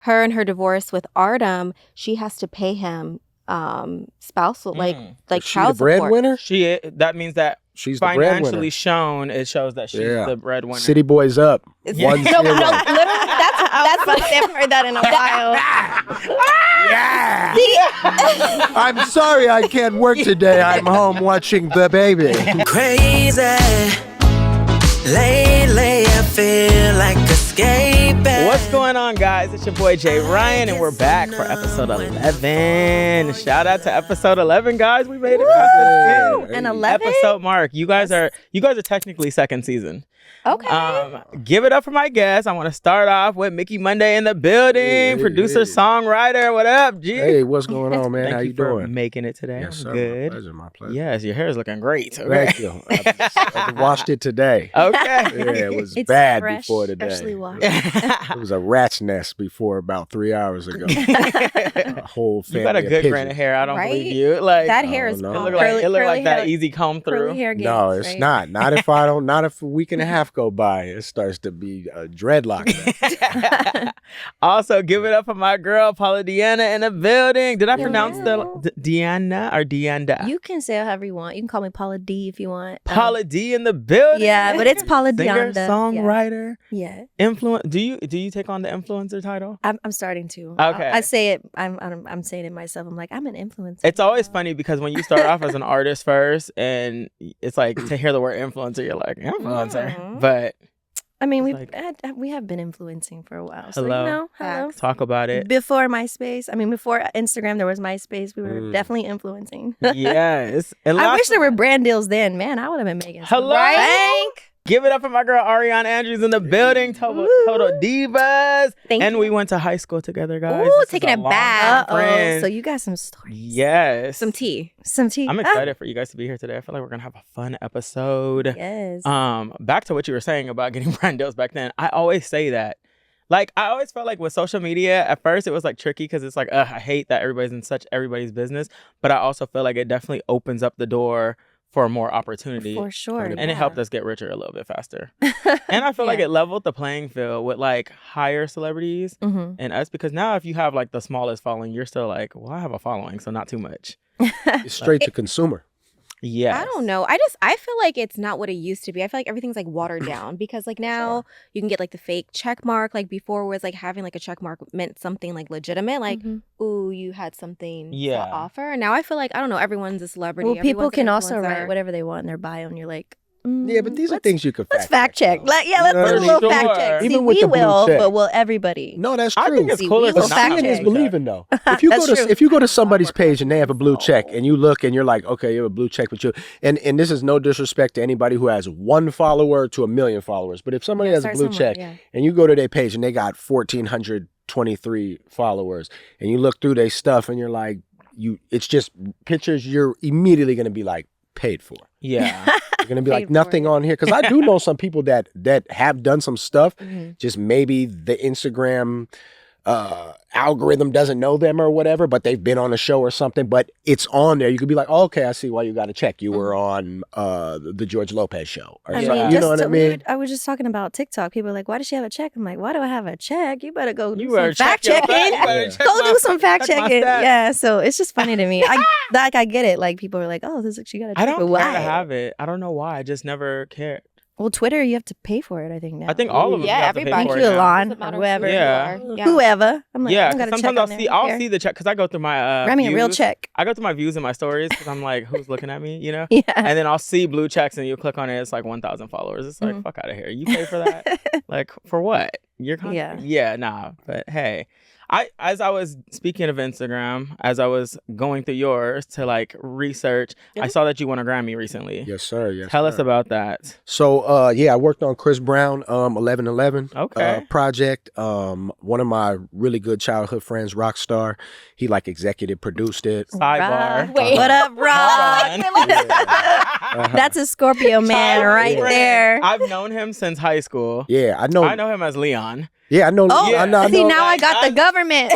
her and her divorce with Artem, she has to pay him spousal like child support. Breadwinner? That means that she's the financially breadwinner. shown, it shows that she's the breadwinner. City boys up. 1-0. No, literally, that's what I've heard that in a while. Yeah. I'm sorry I can't work today. I'm home watching the baby. Crazy. Lately I feel like escaping. What's going on, guys? It's your boy Jay Ryan, and we're back for episode 11. Shout out to episode 11, guys. We made it past the An 11 episode mark. You guys are technically second season. Okay. Give it up for my guests. I want to start off with Mickey Monday in the building, producer, songwriter. What up, G? Hey, what's going on, man? Thank How you for doing? making it today. Yes, sir. Good. My pleasure. Yes, your hair is looking great. Thank you. I washed it today. Okay. Yeah, it was bad before today. Freshly washed. It was a rat's nest before about 3 hours ago. A whole family. You got a good of grain of pigeons. hair. I don't Right? believe you. Like That hair is no. it look like that easy comb through. Curly hair No, gains, it's right? not. Not if a week and a half go by. It starts to be a dreadlock. Also, give it up for my girl, Paula Deanna, in the building. Did I pronounce the Deanna or Deanda? You can say it however you want. You can call me Paula D if you want. Paula D in the building. Yeah, but it's Paula Singer, Deanda. songwriter, Yeah. influence. Do you take on the influencer title? I'm starting to. Okay. I say it. I'm saying it myself. I'm like, I'm an influencer. It's always funny because when you start off as an artist first, and it's like to hear the word influencer, you're like influencer, but. I mean, It's we have been influencing for a while. So, Hello. hello. Talk about it. Before MySpace, before Instagram, there was MySpace. We were definitely influencing. Yes. And I wish there were brand deals then. Man, I would have been making some Hello. bank. Give it up for my girl Ariana Andrews in the building. Total Divas. Thank and you. we went to high school together, guys. Ooh, This is taking a it long back. time friend. So you got some stories. Yes. Some tea. I'm excited for you guys to be here today. I feel like we're gonna have a fun episode. Yes. Back to what you were saying about getting brand deals back then. I always say that. Like, I always felt like with social media, at first it was like tricky because it's like, I hate that everybody's in such everybody's business. But I also feel like it definitely opens up the door for more opportunity. For sure. And it helped us get richer a little bit faster. And I feel like it leveled the playing field with like higher celebrities and us, because now if you have like the smallest following, you're still like, well, I have a following, so not too much. It's straight to consumer. Yeah. I don't know. I feel like it's not what it used to be. I feel like everything's like watered down because like now you can get like the fake check mark. Like before was like having like a check mark meant something like legitimate. Like, ooh, you had something to offer. And now I feel like, I don't know, everyone's a celebrity. Well, people Everyone's an can also influencer. write whatever they want in their bio, and you're like, Yeah, but these are things you could let's fact check. though. Let's You know do a what I little mean? fact check. Sure. See, Even with we the blue will, check. but will everybody? No, that's true. I think it's See, cool we if will it's not fact Seeing is check. believing, though. If you That's true. if you go to somebody's page and they have a blue check, and you look and you're like, okay, you have a blue check, but you and this is no disrespect to anybody who has 1 follower to 1 million followers, but if somebody has a start blue somewhere, check yeah. and you go to their page and they got 1,423 followers, and you look through their stuff and you're like, it's just pictures you're immediately going to be like paid for. Yeah. You're gonna be Paid like for nothing it. on here, because I do know some people that have done some stuff. Just maybe the Instagram algorithm doesn't know them or whatever, but they've been on a show or something. But it's on there. You could be like, oh, okay, I see why you got to check. You were on the George Lopez show, or I something. mean, You know what I mean? I was just talking about TikTok. People are like, why does she have a check? I'm like, why do I have a check? You better go do You some better fact check your checking. facts. You better check Go my- do some fact check my checking. stats. Yeah, so it's just funny to me. I get it. Like people are like, oh, she got a check. I don't but care why? to have it. I don't know why. I just never cared. Well, Twitter, you have to pay for it, I think, now. I think all of them. Yeah, you have to pay everybody. for Thank it you, now. Alon, Doesn't or matter whoever. who you Yeah. are. Yeah. Whoever. I'm like, Yeah, I got because a check sometimes on there. I'll Who see cares? the check, because I go through my I mean, real views. check. I go through my views and my stories because I'm like, who's looking at me, you know? Yeah. And then I'll see blue checks and you click on it, it's like 1,000 followers. It's like, fuck out of here. You pay for that? Like, for what? Your content? Yeah, nah. But hey, as I was speaking of Instagram, as I was going through yours to like research, I saw that you won a Grammy recently. Yes, sir. Yes. Tell sir. us about that. So, I worked on Chris Brown 1111 Okay. project. One of my really good childhood friends, Rockstar, he like executive produced it. Sidebar. Wait. What up, Rob? Hold on. That's a Scorpio man right there. I've known him since high school. Yeah, I know him as Leon. Yeah, I know. Oh, I know. see, now I got the government.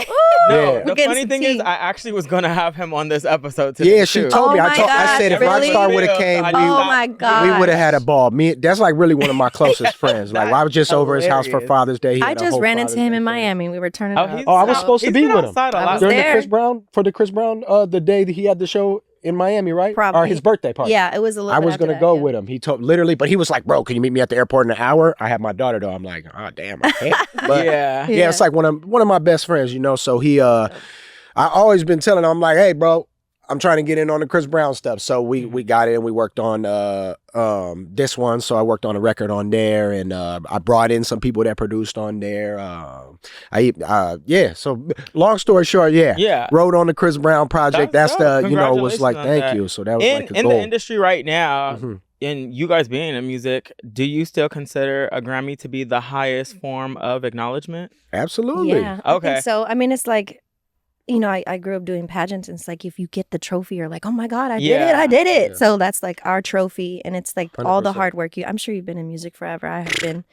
No, the funny thing is, I actually was gonna have him on this episode today. Yeah, she told me. I said if Rockstar would have came, we would have had a ball. That's like really one of my closest friends. Like I was just over his house for Father's Day. I just ran into him in Miami. We were turning up. I was supposed to be with him during the Chris Brown the day that he had the show in Miami, right? Probably. Or his birthday party. Yeah, it was a little. I was gonna go with him. He told literally, but he was like, "Bro, can you meet me at the airport in an hour?" I have my daughter though. I'm like, "Oh damn, I can't." But yeah, it's like one of my best friends, you know. So he, I always been telling him, I'm like, "Hey, bro, I'm trying to get in on the Chris Brown stuff." So we got it and we worked on this one. So I worked on a record on there, and I brought in some people that produced on there. So long story short, wrote on the Chris Brown project. That's the was like thank you. So that was like a in goal. the industry right now. And you guys being in music, do you still consider a Grammy to be the highest form of acknowledgement? Absolutely. Yeah. Okay. I think so I mean, it's like, you know, I grew up doing pageants, and it's like if you get the trophy, you're like, oh my God, I did it. Yeah. So that's like our trophy, and it's like 100%. All the hard work. I'm sure you've been in music forever. I have been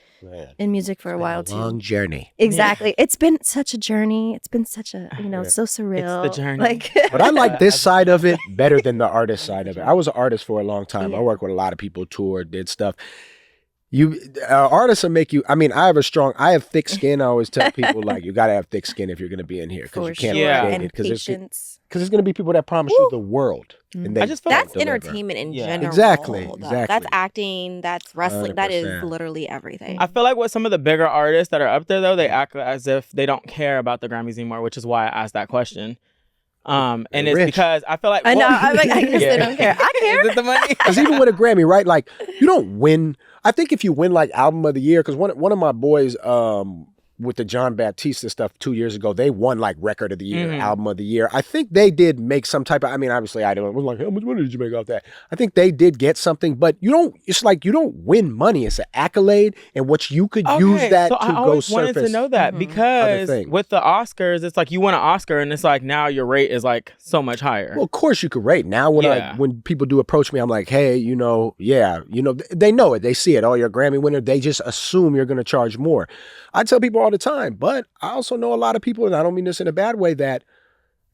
in music for a while too. Long journey. Exactly. Yeah. It's been such a journey. It's been such a, so surreal. It's the journey. Like, but I like this side of it better than the artist side of it. I was an artist for a long time. I worked with a lot of people, toured, did stuff. Artists will make you. I mean, I have thick skin. I always tell people like you gotta have thick skin if you're gonna be in here because you can't create it because there's gonna be people that promise you the world. And I just feel that's entertainment in general. Exactly. That's acting. That's wrestling. 100%. That is literally everything. I feel like with some of the bigger artists that are up there though, they act as if they don't care about the Grammys anymore, which is why I asked that question. And it's rich. Because I feel like I know. I'm like, I guess they don't care. I care. Is it the money? Because even with a Grammy, right? Like you don't win. I think if you win like album of the year, because one of my boys with the John Baptiste stuff 2 years ago, they won like record of the year, album of the year. I think they did make some type of, I mean, obviously I was like, how much money did you make off that? I think they did get something, but it's like you don't win money. It's an accolade and what you could use that to go surface. I always wanted to know that because with the Oscars, it's like you win an Oscar and it's like now your rate is like so much higher. Well, of course you could rate. Now when people do approach me, I'm like, hey, they know it. They see it. Oh, you're a Grammy winner. They just assume you're going to charge more. I tell people all the time, but I also know a lot of people, and I don't mean this in a bad way, that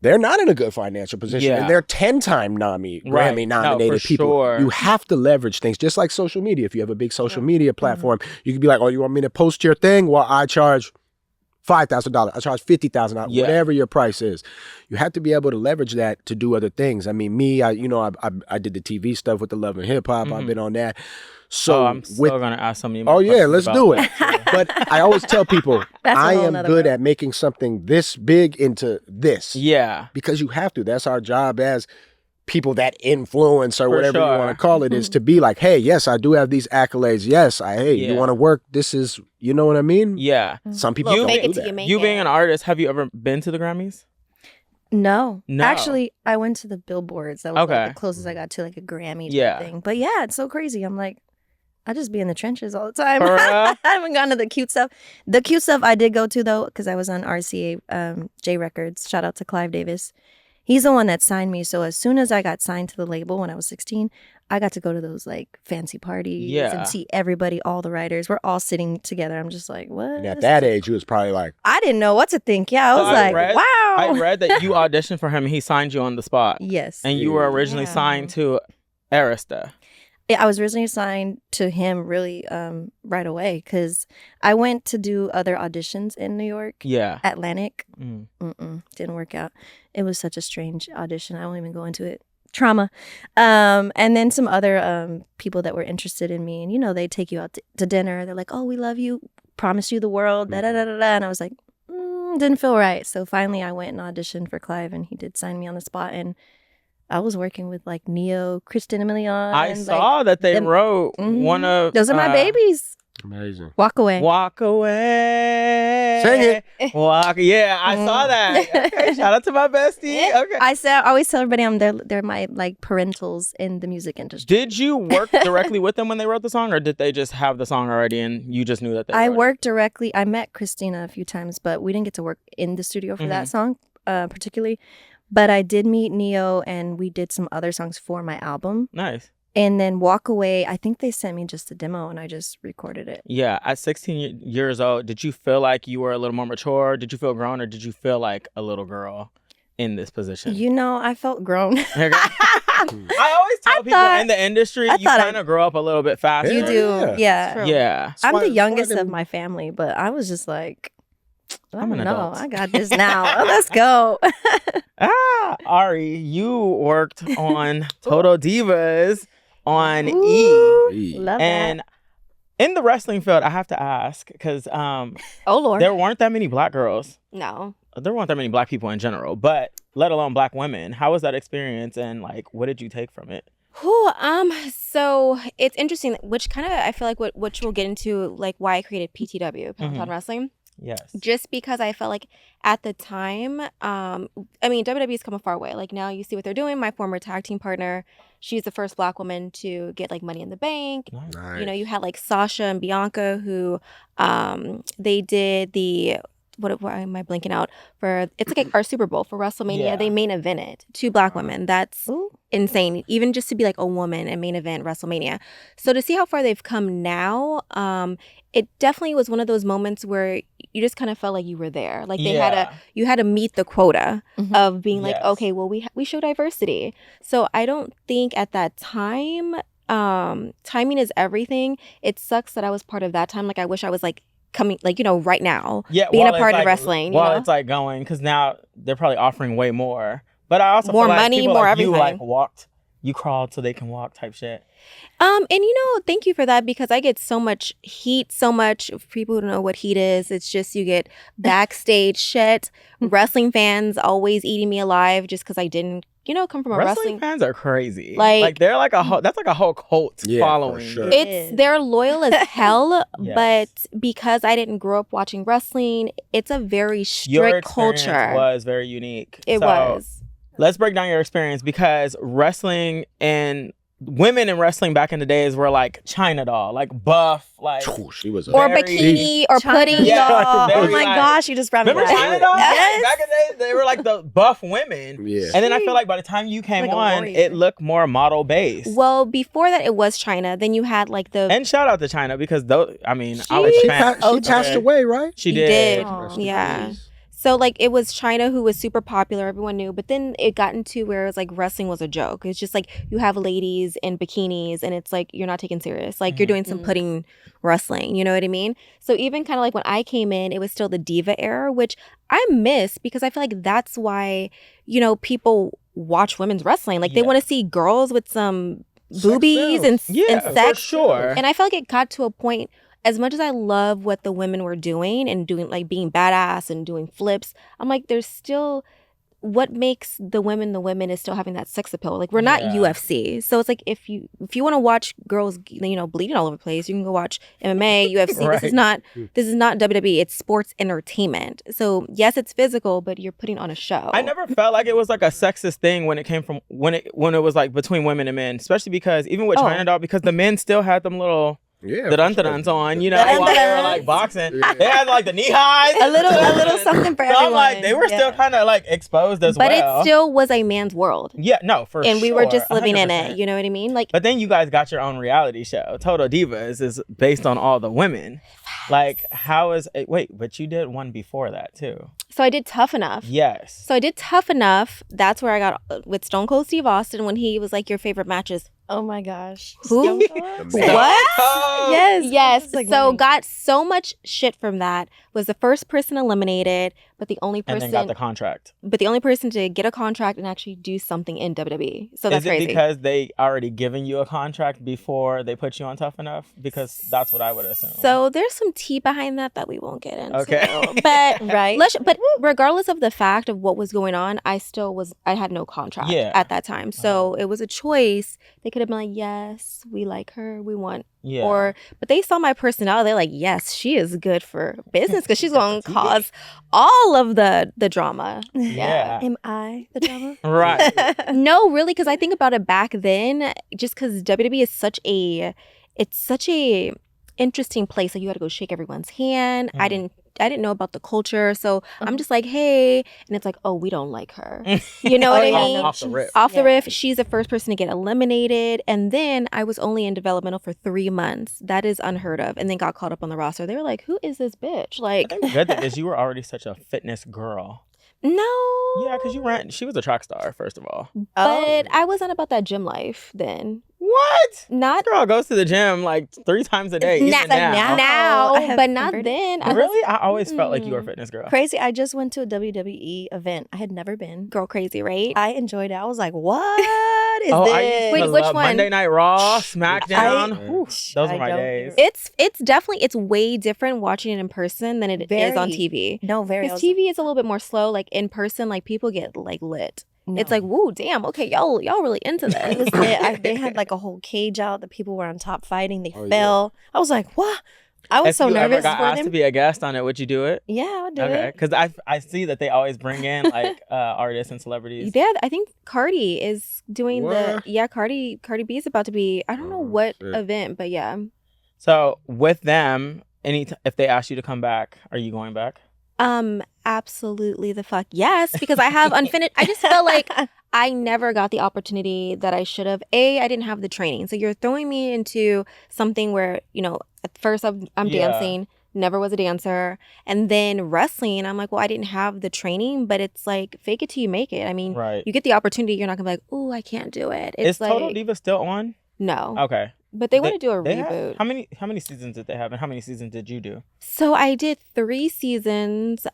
they're not in a good financial position. And they're 10-time Grammy nominated people. Sure. You have to leverage things, just like social media. If you have a big social media platform, you can be like, oh, you want me to post your thing? Well, I charge $5,000. I charge $50,000. Whatever your price is. You have to be able to leverage that to do other things. I mean, me, I did the TV stuff with the Love and Hip Hop. I've been on that. So I'm still gonna ask some of you. Oh yeah, let's do it. But I always tell people I am good at making something this big into this. Yeah, because you have to. That's our job as people that influence or whatever you want to call it is to be like, hey, yes, I do have these accolades. Yes, you want to work. This is, you know what I mean? Yeah. Some people don't do that. You being an artist, have you ever been to the Grammys? No. Actually, I went to the Billboards. That was like the closest I got to like a Grammy thing. But yeah, it's so crazy. I'm like, I just be in the trenches all the time. I haven't gone to the cute stuff. The cute stuff I did go to though, because I was on RCA J Records. Shout out to Clive Davis. He's the one that signed me. So as soon as I got signed to the label when I was 16, I got to go to those like fancy parties and see everybody, all the writers. We're all sitting together. I'm just like, what? And at that age, you was probably like, I didn't know what to think. Yeah, I was wow. I read that you auditioned for him and he signed you on the spot. Yes. And you were originally signed to Arista. Yeah, I was originally assigned to him really right away because I went to do other auditions in New York. Yeah. Atlantic. Didn't work out. It was such a strange audition. I won't even go into it. Trauma. And then some other people that were interested in me. And, they take you out to dinner. They're like, oh, we love you. Promise you the world. Da-da-da-da-da. And I was like, didn't feel right. So finally I went and auditioned for Clive and he did sign me on the spot. And I was working with like Neo, Kristen Milian. I saw that they wrote one of those are my babies. Amazing. Walk away. Walk away. Sing it. Walk. Yeah, I saw that. Okay, shout out to my bestie. Okay. I always tell everybody they're my like parentals in the music industry. Did you work directly with them when they wrote the song, or did they just have the song already and you just knew that they I worked directly. I met Christina a few times, but we didn't get to work in the studio for that song particularly. But I did meet Neo and we did some other songs for my album. Nice. and then walk away. I think they sent me just a demo and I just recorded it. Yeah. At 16 years old, did you feel like you were a little more mature? Did you feel grown, or did you feel like a little girl in this position? You know, I felt grown. I always tell people in the industry, you kind of grow up a little bit faster. You do. Yeah. Yeah. I'm the youngest of my family, but I was just like, I don't know. I got this now. Let's go. Ari, you worked on Total Divas on E. Love and that. In the wrestling field, I have to ask, because oh Lord, there weren't that many black girls. No. There weren't that many black people in general, but let alone black women. How was that experience, and like, what did you take from it? So it's interesting, which kind of, I feel like which we'll get into, like why I created PTW, Peloton Wrestling. Yes. Just because I felt like at the time, I mean, WWE's come a far way. Like now you see what they're doing. My former tag team partner, she's the first black woman to get like Money in the Bank. Nice. You know, you had like Sasha and Bianca who they did the, why am I blanking out? It's like our Super Bowl for WrestleMania. Yeah. They main evented 2 black women. That's insane. Even just to be like a woman and main event WrestleMania. So to see how far they've come now, it definitely was one of those moments where you just kind of felt like you were there. Like you had to meet the quota of being like, okay, well we show diversity. So I don't think at that time, timing is everything. It sucks that I was part of that time. Like I wish I was like coming, like, you know, right now, being a part of wrestling. It's like going, because now they're probably offering way more. But I also more feel like money, people more like everything. You crawled so they can walk type shit. And you know, thank you for that, because I get so much heat, for people who don't know what heat is. It's just you get backstage shit. Wrestling fans always eating me alive just because I didn't, you know, come from a wrestling fans are crazy. Like they're like that's like a whole cult following. For sure. They're loyal as hell, but because I didn't grow up watching wrestling, it's a very strict culture. Was very unique. It was. Let's break down your experience, because wrestling and women in wrestling back in the days were like China doll, like buff, like she was or bikini or pudding doll. Oh my gosh, you just brought me remember back. China doll? Yes. Back in the day, they were like the buff women. Yeah. And then I feel like by the time you came on, it looked more model based. Well, before that, it was China. Then you had like and shout out to China, because she passed away, right? She did. Yeah. So, like, it was China who was super popular. Everyone knew. But then it got into where it was like wrestling was a joke. It's just like you have ladies in bikinis and it's like you're not taken serious. Like you're doing some pudding wrestling. You know what I mean? So even kind of like when I came in, it was still the diva era, which I miss, because I feel like that's why, you know, people watch women's wrestling. Like they want to see girls with some boobies and sex. For sure. And I felt like it got to a point, as much as I love what the women were doing and doing, like being badass and doing flips, I'm like, there's still, what makes the women is still having that sex appeal. Like we're not UFC. So it's like, if you want to watch girls, you know, bleeding all over the place, you can go watch MMA, UFC. Right. This is not WWE. It's sports entertainment. So yes, it's physical, but you're putting on a show. I never felt like it was like a sexist thing when it came from, when it was like between women and men, especially because even with China doll, because the men still had them little the dun-dun-duns on, you know, while they were like boxing. They had like the knee highs. A little something for everyone. I'm like, they were still kind of like exposed as well. But it still was a man's world. Yeah, no, for sure. And we were just living 100%. In it, you know what I mean? Like, but then you guys got your own reality show. Total Divas is based on all the women. Like, how is it? Wait, but you did one before that too. So I did Tough Enough. Yes. So I did Tough Enough. That's where I got with Stone Cold Steve Austin when he was like, your favorite matches. Oh my gosh. Who? What? Yes. Like so got so much shit from that. Was the first person eliminated, but the only person and then got the contract. But the only person to get a contract and actually do something in WWE. So that's crazy. Is it because they already given you a contract before they put you on Tough Enough? Because that's what I would assume. So there's some tea behind that we won't get into. Okay. But but regardless of the fact of what was going on, I had no contract at that time. So it was a choice. They could have been like, yes, we like her, we want. Yeah. But they saw my personality. They're like, yes, she is good for business because she's going to cause all of the drama. Yeah. Am I the drama? Right. No, really, because I think about it back then, just because WWE is such a interesting place. Like you had to go shake everyone's hand. I didn't didn't know about the culture. So I'm just like, hey, and it's like, oh, we don't like her. You know what I mean? Off the rip. Off the riff, she's the first person to get eliminated. And then I was only in developmental for 3 months. That is unheard of. And then got caught up on the roster. They were like, who is this bitch? Like, I think the good thing is you were already such a fitness girl. No. Yeah, because she was a track star, first of all. But I wasn't about that gym life then. What? Not girl goes to the gym like 3 times a day. Now, but not then. Really? I always felt like you were a fitness girl. Crazy. I just went to a WWE event. I had never been. Girl crazy, right? I enjoyed it. I was like, what is this? Wait, which one? Monday Night Raw, SmackDown. Those were my days. It's definitely, it's way different watching it in person than it is on TV. No, very. Because TV is a little bit more slow. Like in person, like people get like lit. No. It's like, woo, damn, okay, y'all really into that. It was lit. They had like a whole cage out. The people were on top fighting. They fell. Yeah. I was like, what? I was so nervous for them. If you ever got asked to be a guest on it, would you do it? Yeah, I would do it. Okay, because I see that they always bring in like artists and celebrities. Yeah, I think Cardi is doing Cardi B is about to be, I don't know what event, but yeah. So with them, if they ask you to come back, are you going back? Absolutely the fuck yes, because I have unfinished. I just felt like I never got the opportunity that I should have. I didn't have the training. So you're throwing me into something where, you know, at first I'm dancing, never was a dancer, and then wrestling. I'm like, well, I didn't have the training, but it's like fake it till you make it. I mean, you get the opportunity, you're not gonna be like, oh, I can't do it. Is Total Divas still on? No. Okay. But they want to do a reboot. How many seasons did they have, and how many seasons did you do? So I did 3 seasons, but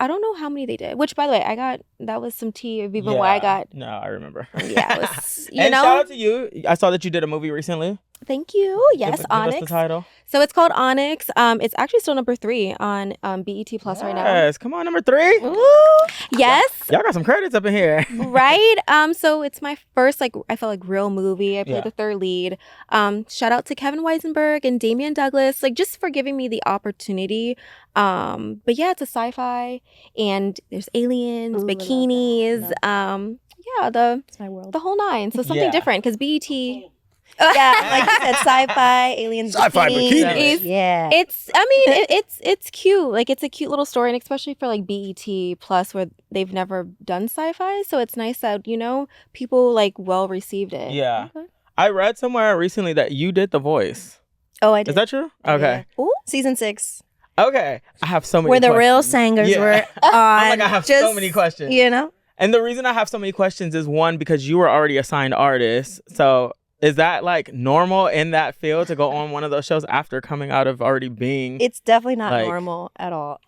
I don't know how many they did. Which, by the way, that was some tea of even why I got. No, I remember. Yeah, it was. And shout out to you. I saw that you did a movie recently. Thank you. Yes, Onyx. Give us the title. So it's called Onyx. It's actually still number 3 on BET Plus right now. Yes, come on, number 3. Ooh, yes. Y'all got some credits up in here. Right. So it's my first I felt like real movie. I played the third lead. Shout out to Kevin Weisenberg and Damian Douglas, just for giving me the opportunity. But yeah, it's a sci-fi and there's aliens, bikinis. It's my world. The whole 9. So something different because BET. Yeah, like you said, sci-fi, aliens, sci-fi bikinis. Yeah, it's cute. Like it's a cute little story, and especially for like BET Plus, where they've never done sci-fi, so it's nice that people well received it. Yeah, okay. I read somewhere recently that you did the voice. Oh, I did. Is that true? Okay. Yeah. Ooh, season 6. Okay, I have so many. Where the questions. real singers were on. I have so many questions. And the reason I have so many questions is one, because you were already a signed artist, so. Is that normal in that field to go on one of those shows after coming out of already being? It's definitely not normal at all.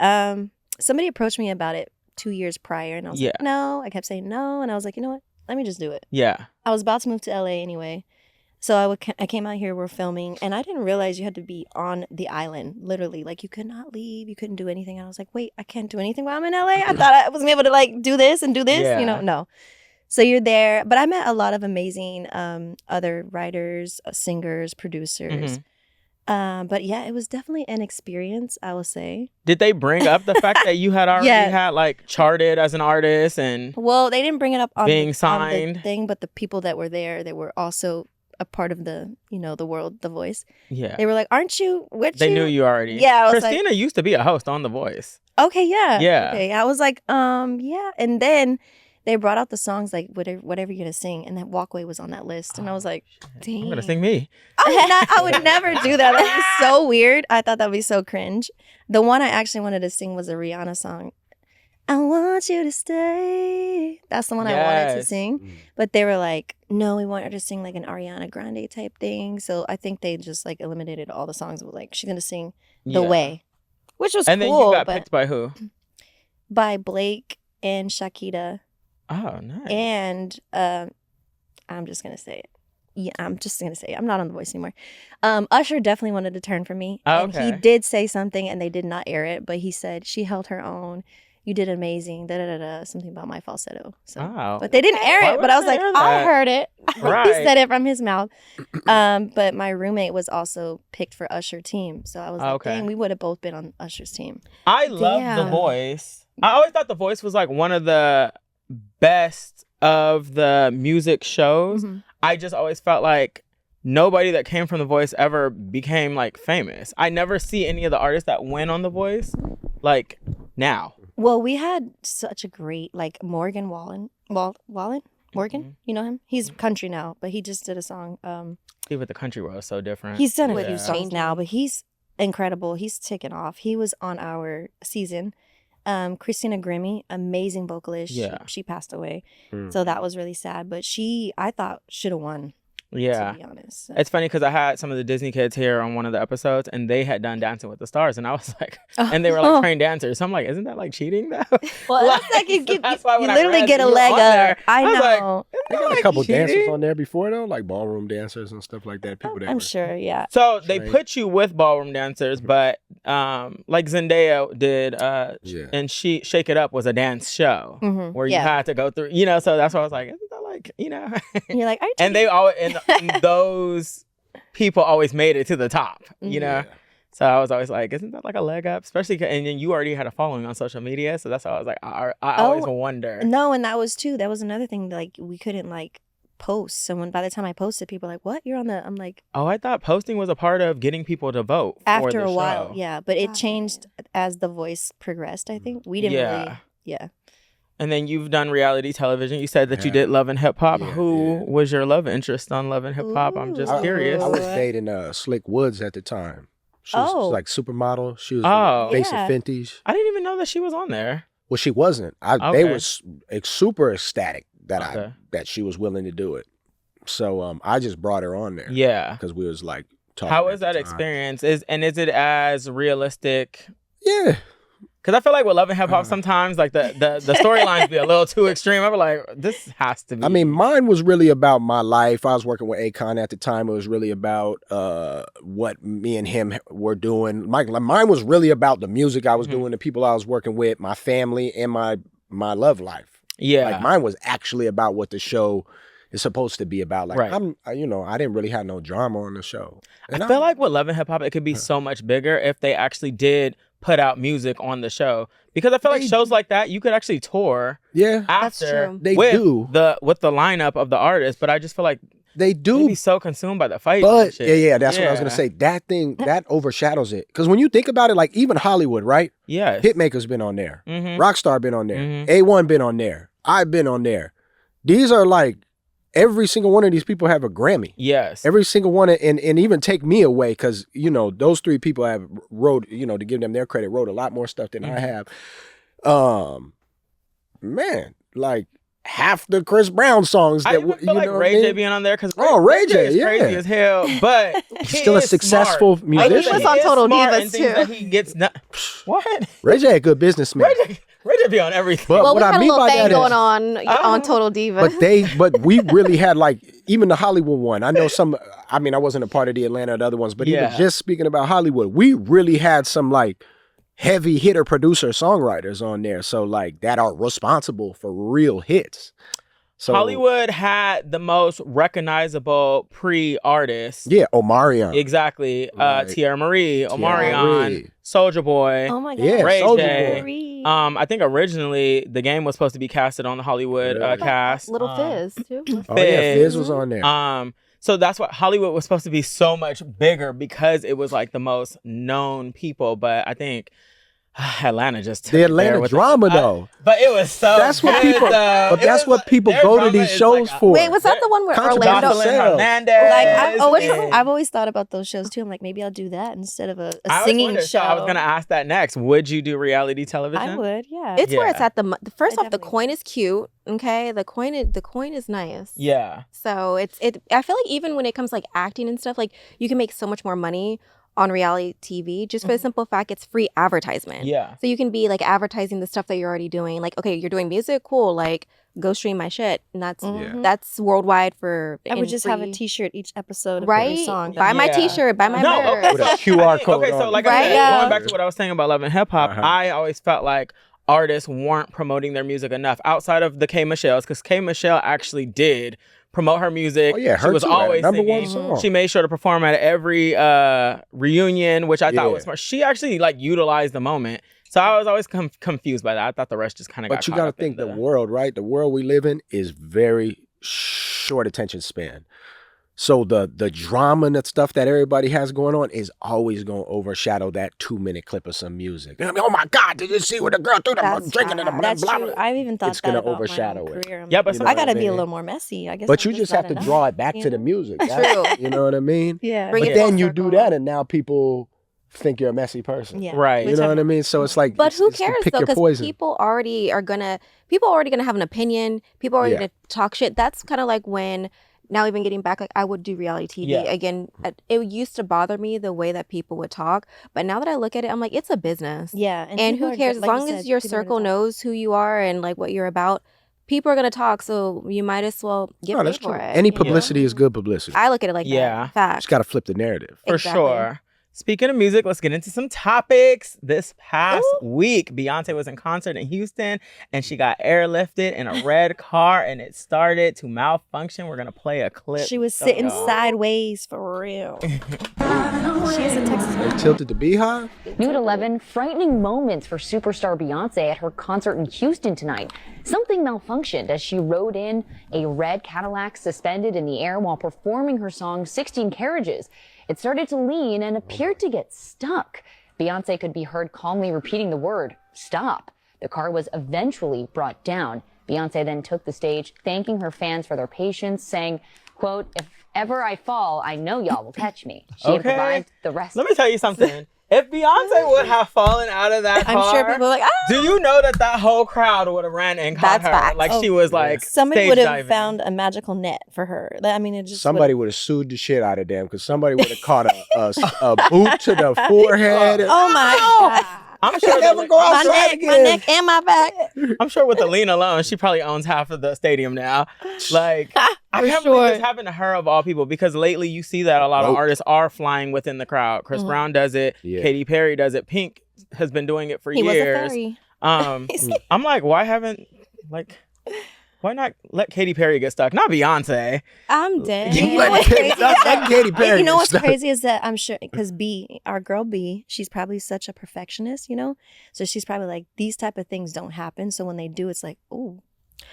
Somebody approached me about it 2 years prior, and I was like, no. I kept saying no, and I was like, you know what? Let me just do it. Yeah. I was about to move to LA anyway, so I came out here. We're filming, and I didn't realize you had to be on the island, literally. You could not leave. You couldn't do anything. And I was like, wait, I can't do anything while I'm in LA. I thought I wasn't able to do this and do this. Yeah. No. So you're there, but I met a lot of amazing other writers, singers, producers. Mm-hmm. But yeah, it was definitely an experience, I will say. Did they bring up the fact that you had already had charted as an artist and? Well, they didn't bring it up on being signed on the thing, but the people that were there, they were also a part of the the world, The Voice. Yeah. They were like, "Aren't you?" They knew you already. Yeah. Christina used to be a host on The Voice. Okay. Yeah. Yeah. Okay. I was like, yeah, and then. They brought out the songs whatever you're gonna sing, and that Walkway was on that list, and I was like, "Dang, I'm gonna sing me." I would never do that. That was so weird. I thought that would be so cringe. The one I actually wanted to sing was a Rihanna song. I want you to stay. That's the one I wanted to sing, but they were like, "No, we want her to sing an Ariana Grande type thing." So I think they just eliminated all the songs. With she's gonna sing The Way, which was and cool. And then you got picked by who? By Blake and Shakira. Oh, nice. And I'm just going to say it. Yeah, I'm just going to say it. I'm not on The Voice anymore. Usher definitely wanted to turn for me. Oh, and he did say something, and they did not air it, but he said, she held her own. You did amazing. Something about my falsetto. So, but they didn't air it, but I was like, I heard it. Right. He said it from his mouth. But my roommate was also picked for Usher team. So I was like, dang, we would have both been on Usher's team. I love The Voice. I always thought The Voice was one of the best of the music shows. I just always felt like nobody that came from The Voice ever became like famous. I never see any of the artists that went on The Voice like now. Well, we had such a great, like, Morgan Wallen. Morgan, you know him? He's country now, but he just did a song. See, with the country world is so different. He's done a few songs now, but he's incredible. He's taken off. He was on our season. Christina Grimmie, amazing vocalist. Yeah. She passed away. So that was really sad. But I thought, should have won. Yeah. To be honest. So. It's funny because I had some of the Disney kids here on one of the episodes and they had done Dancing with the Stars and I was like, and they were like trained dancers. So I'm like, isn't that like cheating though? Well, like, it's like you you literally get a leg up. I know. Like, they got a couple dancers on there before though, like ballroom dancers and stuff like that. People that I'm sure, yeah. So they put you with ballroom dancers, but like Zendaya did, and Shake It Up was a dance show where you had to go through, so that's why I was like, isn't that like, You're like, and they always, and those people always made it to the top, you know? Yeah. So I was always like, isn't that like a leg up? Especially, and then you already had a following on social media. So that's why I was like, I always wonder. No, and that was another thing. Like, we couldn't like post. So by the time I posted, people were like, what? You're on the, I'm like. Oh, I thought posting was a part of getting people to vote after for the a while. show. Yeah. But it changed as The Voice progressed, I think. We didn't really. Yeah. And then you've done reality television. You said that you did Love and Hip Hop. Who was your love interest on Love and Hip Hop? I'm just curious. I was dating Slick Woods at the time. She was like supermodel. She was face of Fenty's. I didn't even know that she was on there. Well, she wasn't. They were super ecstatic that she was willing to do it. So I just brought her on there. Yeah. Because we was like talking. How was that experience? Is it as realistic? Yeah. Because I feel like with Love and Hip Hop, sometimes like the storylines be a little too extreme. I'm like, this has to be. I mean, mine was really about my life. I was working with Akon at the time. It was really about what me and him were doing. Mine was really about the music I was doing, the people I was working with, my family, and my love life. Yeah, like mine was actually about what the show is supposed to be about. Like I didn't really have no drama on the show. And I feel like with Love and Hip Hop, it could be so much bigger if they actually did put out music on the show, because I feel like shows like that you could actually tour after with the lineup of the artists, but I just feel like they do be so consumed by the fight. But that's what I was gonna say. That thing that overshadows it, because when you think about it, like even Hollywood, right? Yeah, Hitmaker's been on there, Rockstar been on there, A1 been on there, I've been on there. These are like every single one of these people have a Grammy. Yes. Every single one, and even take me away, because, those three people have wrote, to give them their credit, wrote a lot more stuff than I have. Man, like half the Chris Brown songs I that, feel like Ray J being on there, because Ray J is crazy as hell, but he's still a successful musician. He was on Total Divas too. That he gets what? Ray J a good businesman. Ray J be on everything. But well, what we had I mean a little by thing that going on Total Divas. But we really had like, even the Hollywood one. I know I wasn't a part of the Atlanta or the other ones, but even just speaking about Hollywood, we really had some like heavy hitter producer songwriters on there. So like that are responsible for real hits. So Hollywood had the most recognizable pre-artists. Yeah, Omarion. Exactly. Right. Tierra Marie, Omarion, Soulja Boy. Oh my God. Yeah, Ray J. Boy. I think originally the game was supposed to be casted on the Hollywood cast. Little Fizz too. Fizz was on there. So that's why Hollywood was supposed to be so much bigger, because it was like the most known people. But I think Atlanta just the Atlanta drama though. But it was so. That's what good, people. though. But that's what people go to these shows for. Wait, was that the one where Orlando? I've always thought about those shows too. I'm like, maybe I'll do that instead of a singing show. I was gonna ask that next. Would you do reality television? I would. Yeah. It's where it's at. First off, the coin is cute. Okay, the coin is nice. Yeah. So I feel like even when it comes to like acting and stuff, like you can make so much more money on reality TV just for the simple fact it's free advertisement. Yeah. So you can be like advertising the stuff that you're already doing. Like, okay, you're doing music, cool. Like, go stream my shit, and that's worldwide for. I would just have a T-shirt each episode of every song. Buy my T-shirt, buy my merch. With a QR code. Okay, so like I said, going back to what I was saying about Love and Hip Hop, I always felt like artists weren't promoting their music enough outside of the K Michelle's, because K Michelle actually did promote her music. Oh yeah, she was always number singing. one song. She made sure to perform at every reunion, which I thought was smart. She actually like utilized the moment. So I was always confused by that. I thought the rest just kind of got But you got to think the world, right? The world we live in is very short attention span. So the drama and the stuff that everybody has going on is always going to overshadow that 2-minute clip of some music. I mean, oh my God, did you see what the girl threw them drinking in the That's blah, true. blah. I've even thought It's that gonna about overshadow my it. career. Yeah, but I gotta be a little more messy. I guess. But you just have to draw it back to the music. True. You know what I mean? Yeah. But then you do that, and now people think you're a messy person. Yeah. Right. You know what I mean? So it's like, But who it's cares pick though? your Because poison. people already gonna have an opinion. People are already gonna talk shit. That's kind of like when. Now even getting back, like I would do reality TV again. It used to bother me the way that people would talk, but now that I look at it, I'm like, it's a business. Yeah, and who cares? As long as your circle knows who you are and like what you're about, people are gonna talk. So you might as well get paid for it. Any publicity is good publicity. I look at it like that. Fact. Just gotta flip the narrative. For sure. Speaking of music, let's get into some topics. This past week, Beyonce was in concert in Houston and she got airlifted in a red car and it started to malfunction. We're going to play a clip. She was sitting sideways for real. She is a Texas. They tilted the beehive? New at 11, frightening moments for superstar Beyonce at her concert in Houston tonight. Something malfunctioned as she rode in a red Cadillac suspended in the air while performing her song 16 Carriages. It started to lean and appeared to get stuck. Beyonce could be heard calmly repeating the word, stop. The car was eventually brought down. Beyonce then took the stage, thanking her fans for their patience, saying, quote, if ever I fall, I know y'all will catch me. She improvised the rest. Let me tell you something. If Beyonce would have fallen out of that car, I'm sure people are like, do you know that whole crowd would have ran and caught her? Facts. Like she was like somebody stage would have diving. found a magical net for her. I mean, it just somebody would have sued the shit out of them because somebody would have caught a boot to the forehead. Oh my God. I'm sure never go outside again. My neck and my back. I'm sure with Alina alone, she probably owns half of the stadium now. Like, I can't believe this happened to her of all people because lately you see that a lot of artists are flying within the crowd. Chris Brown does it. Yeah. Katy Perry does it. Pink has been doing it for years. was a fairy. I'm like, why not let Katy Perry get stuck? Not Beyonce. I'm dead. Let Katy Perry. You know what's get stuck. crazy is that I'm sure because our girl B, she's probably such a perfectionist, you know? So she's probably like, these type of things don't happen. So when they do, it's like, ooh.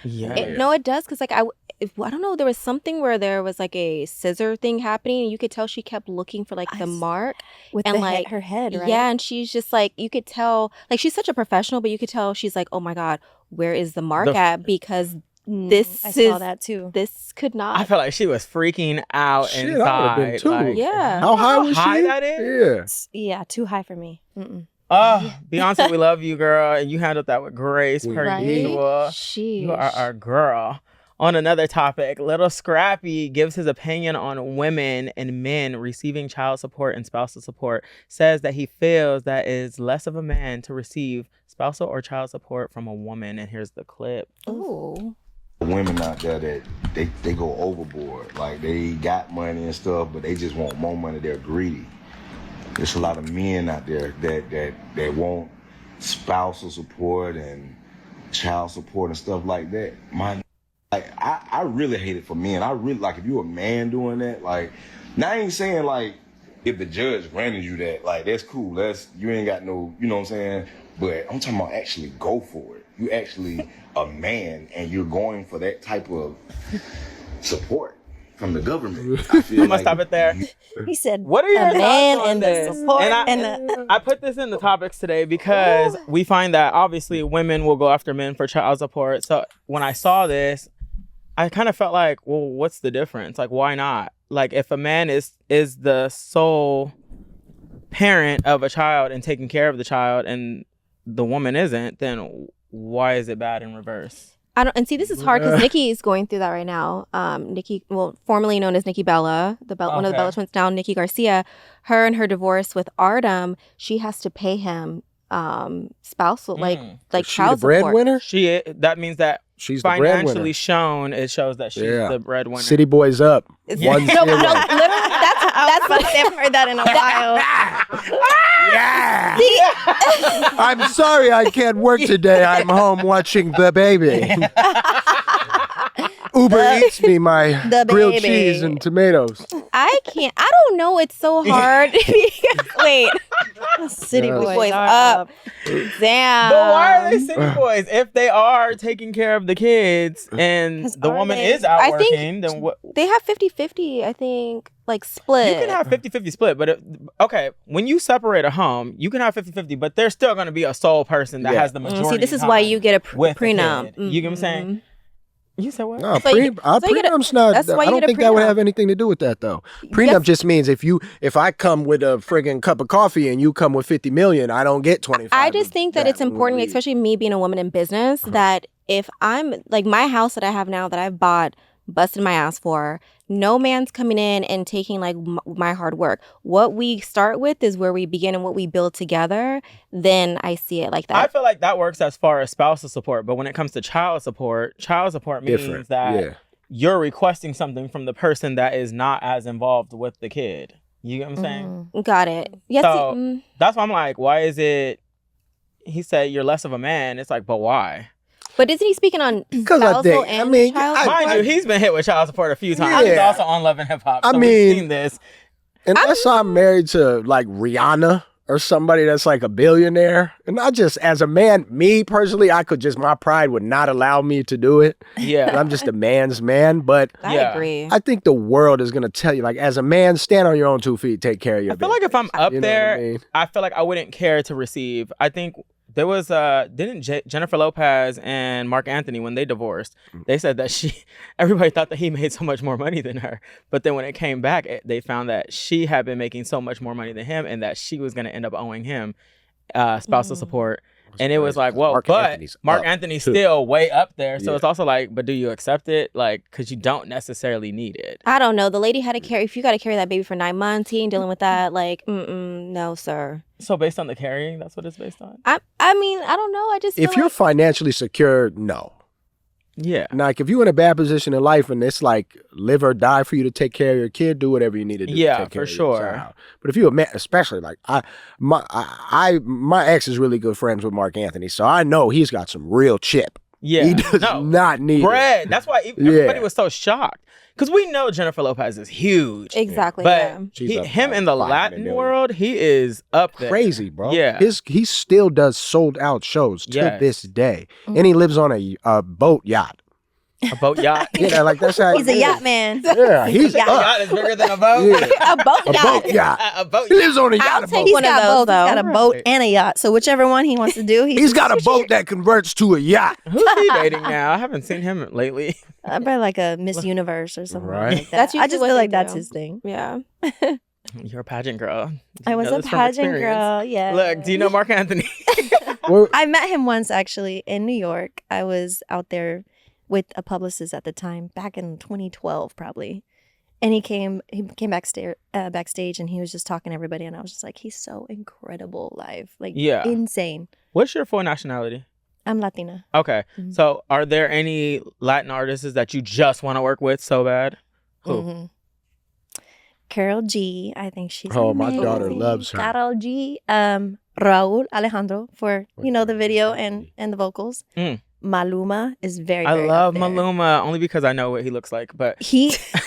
Yeah. No, it does. Because like, I don't know, there was something where there was like a scissor thing happening. And you could tell she kept looking for like the mark. With and like her head, right? Yeah. And she's just like, you could tell, like she's such a professional, but you could tell she's like, oh my God, where is the mark at? Because I saw that too. This could not. I felt like she was freaking out Shit, inside. I would have been too. Like, yeah. How high was high she? that is? Yeah, too high for me. Mm-mm. Oh, Beyonce, we love you, girl. And you handled that with grace per Right? usual. You are our girl. On another topic, Little Scrappy gives his opinion on women and men receiving child support and spousal support. Says that he feels that it is less of a man to receive spousal or child support from a woman. And here's the clip. Ooh. Women out there that they go overboard. Like they got money and stuff, but they just want more money. They're greedy. There's a lot of men out there that want spousal support and child support and stuff like that. I really hate it for men. I really like if you're a man doing that. Like, now I ain't saying like if the judge granted you that, like that's cool. You ain't got no, you know what I'm saying. But I'm talking about actually go for it. You actually a man and you're going for that type of support from the government. I feel I'm gonna stop it there. He said, "What are your a man thoughts on and this?" the support And I put this in the topics today because we find that obviously women will go after men for child support. So when I saw this, I kind of felt like, well, what's the difference? Like, why not? Like, if a man is the sole parent of a child and taking care of the child, and the woman isn't, then why is it bad in reverse? I don't, and see, this is hard because Nikki is going through that right now. Nikki, well, formerly known as Nikki Bella, one of the Bella twins, now Nikki Garcia. Her and her divorce with Artem, she has to pay him spousal, like child the breadwinner? support. That means that she's the financially breadwinner. shown, it shows that she's the breadwinner. City boys up. 1-0. Literally, that's I haven't heard that in a while. Yeah. I'm sorry I can't work today. I'm home watching the baby. Uber eats me my grilled baby. cheese and tomatoes. I can't. I don't know. It's so hard. Wait. City boys up. Damn. But why are they city boys if they are taking care of the kids and the woman is out working? Then what? They have 50-50, I think, like split. You can have 50-50 split, but when you separate a home, you can have 50-50, but there's still going to be a sole person that has the majority. See, this is why you get a prenup. You get what I'm saying? You said what? No, prenup's not. I don't think that would have anything to do with that, though. Prenup just means if I come with a friggin' cup of coffee and you come with 50 million, I don't get 25. I just think that it's important, especially me being a woman in business, that if I'm like my house that I have now that I've bought, busted my ass for, no man's coming in and taking like my hard work. What we start with is where we begin, and what we build together, then I see it like that. I feel like that works as far as spousal support, but when it comes to child support means that you're requesting something from the person that is not as involved with the kid. You get what I'm saying? Got it. Yes. So that's why I'm like, why is it? He said you're less of a man. It's like, but why? But isn't he speaking on spousal and child? Mind you, he's been hit with child support a few times. He's also on Love and Hip Hop. So we've seen this. Unless I'm married to like Rihanna or somebody that's like a billionaire, and I just, as a man, me personally, my pride would not allow me to do it. Yeah, I'm just a man's man. But I agree. I think the world is gonna tell you, like, as a man, stand on your own 2 feet, take care of your. I feel like if I'm up there, I feel like I wouldn't care to receive. I think. There was didn't Jennifer Lopez and Mark Anthony, when they divorced, they said that everybody thought that he made so much more money than her, but then when it came back, they found that she had been making so much more money than him, and that she was going to end up owing him spousal support. And it was like, well, Mark Anthony's still way up there. So it's also like, but do you accept it? Like, because you don't necessarily need it. I don't know. The lady had to carry, if you got to carry that baby for 9 months, he ain't dealing with that. Like, no, sir. So based on the carrying, that's what it's based on? I mean, I don't know. I just if you're financially secure, no. Yeah. Like, if you're in a bad position in life and it's like live or die for you to take care of your kid, do whatever you need to do. Yeah, to take care for of sure. Child. But if you're a man, especially like my ex is really good friends with Mark Anthony, so I know he's got some real chip. Yeah. He does not need bread. That's why everybody was so shocked. Because we know Jennifer Lopez is huge. Exactly. But him in the Latin world, he is up there. Crazy, bro. Yeah. He still does sold out shows to this day. And he lives on a boat yacht. A boat yacht? Yeah, like that's how he's a yacht man. Yeah, he's a yacht is bigger than a boat. Yeah. A boat yacht. A boat yacht. He lives on a yacht. I'll take one of those, He's got a boat and a yacht. So whichever one he wants to do, he's got a boat that converts to a yacht. Who's he dating now? I haven't seen him lately. Probably like a Miss Universe or something like that. That's I just feel like that's his thing. Yeah. You're a pageant girl. I was a pageant girl. Yeah. Look, do you know Mark Anthony? I met him once actually in New York. I was out there with a publicist at the time, back in 2012 probably. And he came backstage and he was just talking to everybody, and I was just like, he's so incredible live. Like, insane. What's your full nationality? I'm Latina. Okay. Mm-hmm. So are there any Latin artists that you just want to work with so bad? Who? Mm-hmm. Karol G. I think she's amazing. My daughter loves her. Karol G. Raul Alejandro for, the video and the vocals. Maluma is very, I love Maluma only because I know what he looks like, but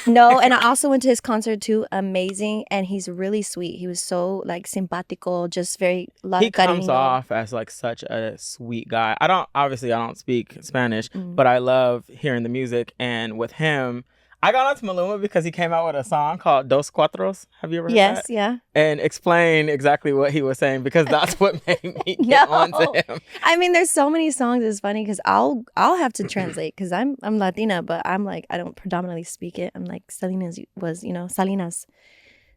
and I also went to his concert too. Amazing. And he's really sweet. He was so like simpático, just very he comes off as like such a sweet guy. I don't speak Spanish, but I love hearing the music. And with him, I got onto Maluma because he came out with a song called Dos Cuatros. Have you ever heard that? Yes, yeah. And explain exactly what he was saying, because that's what made me get onto him. I mean, there's so many songs. It's funny because I'll have to translate because I'm Latina, but I'm like, I don't predominantly speak it. I'm like, Salinas was, Salinas.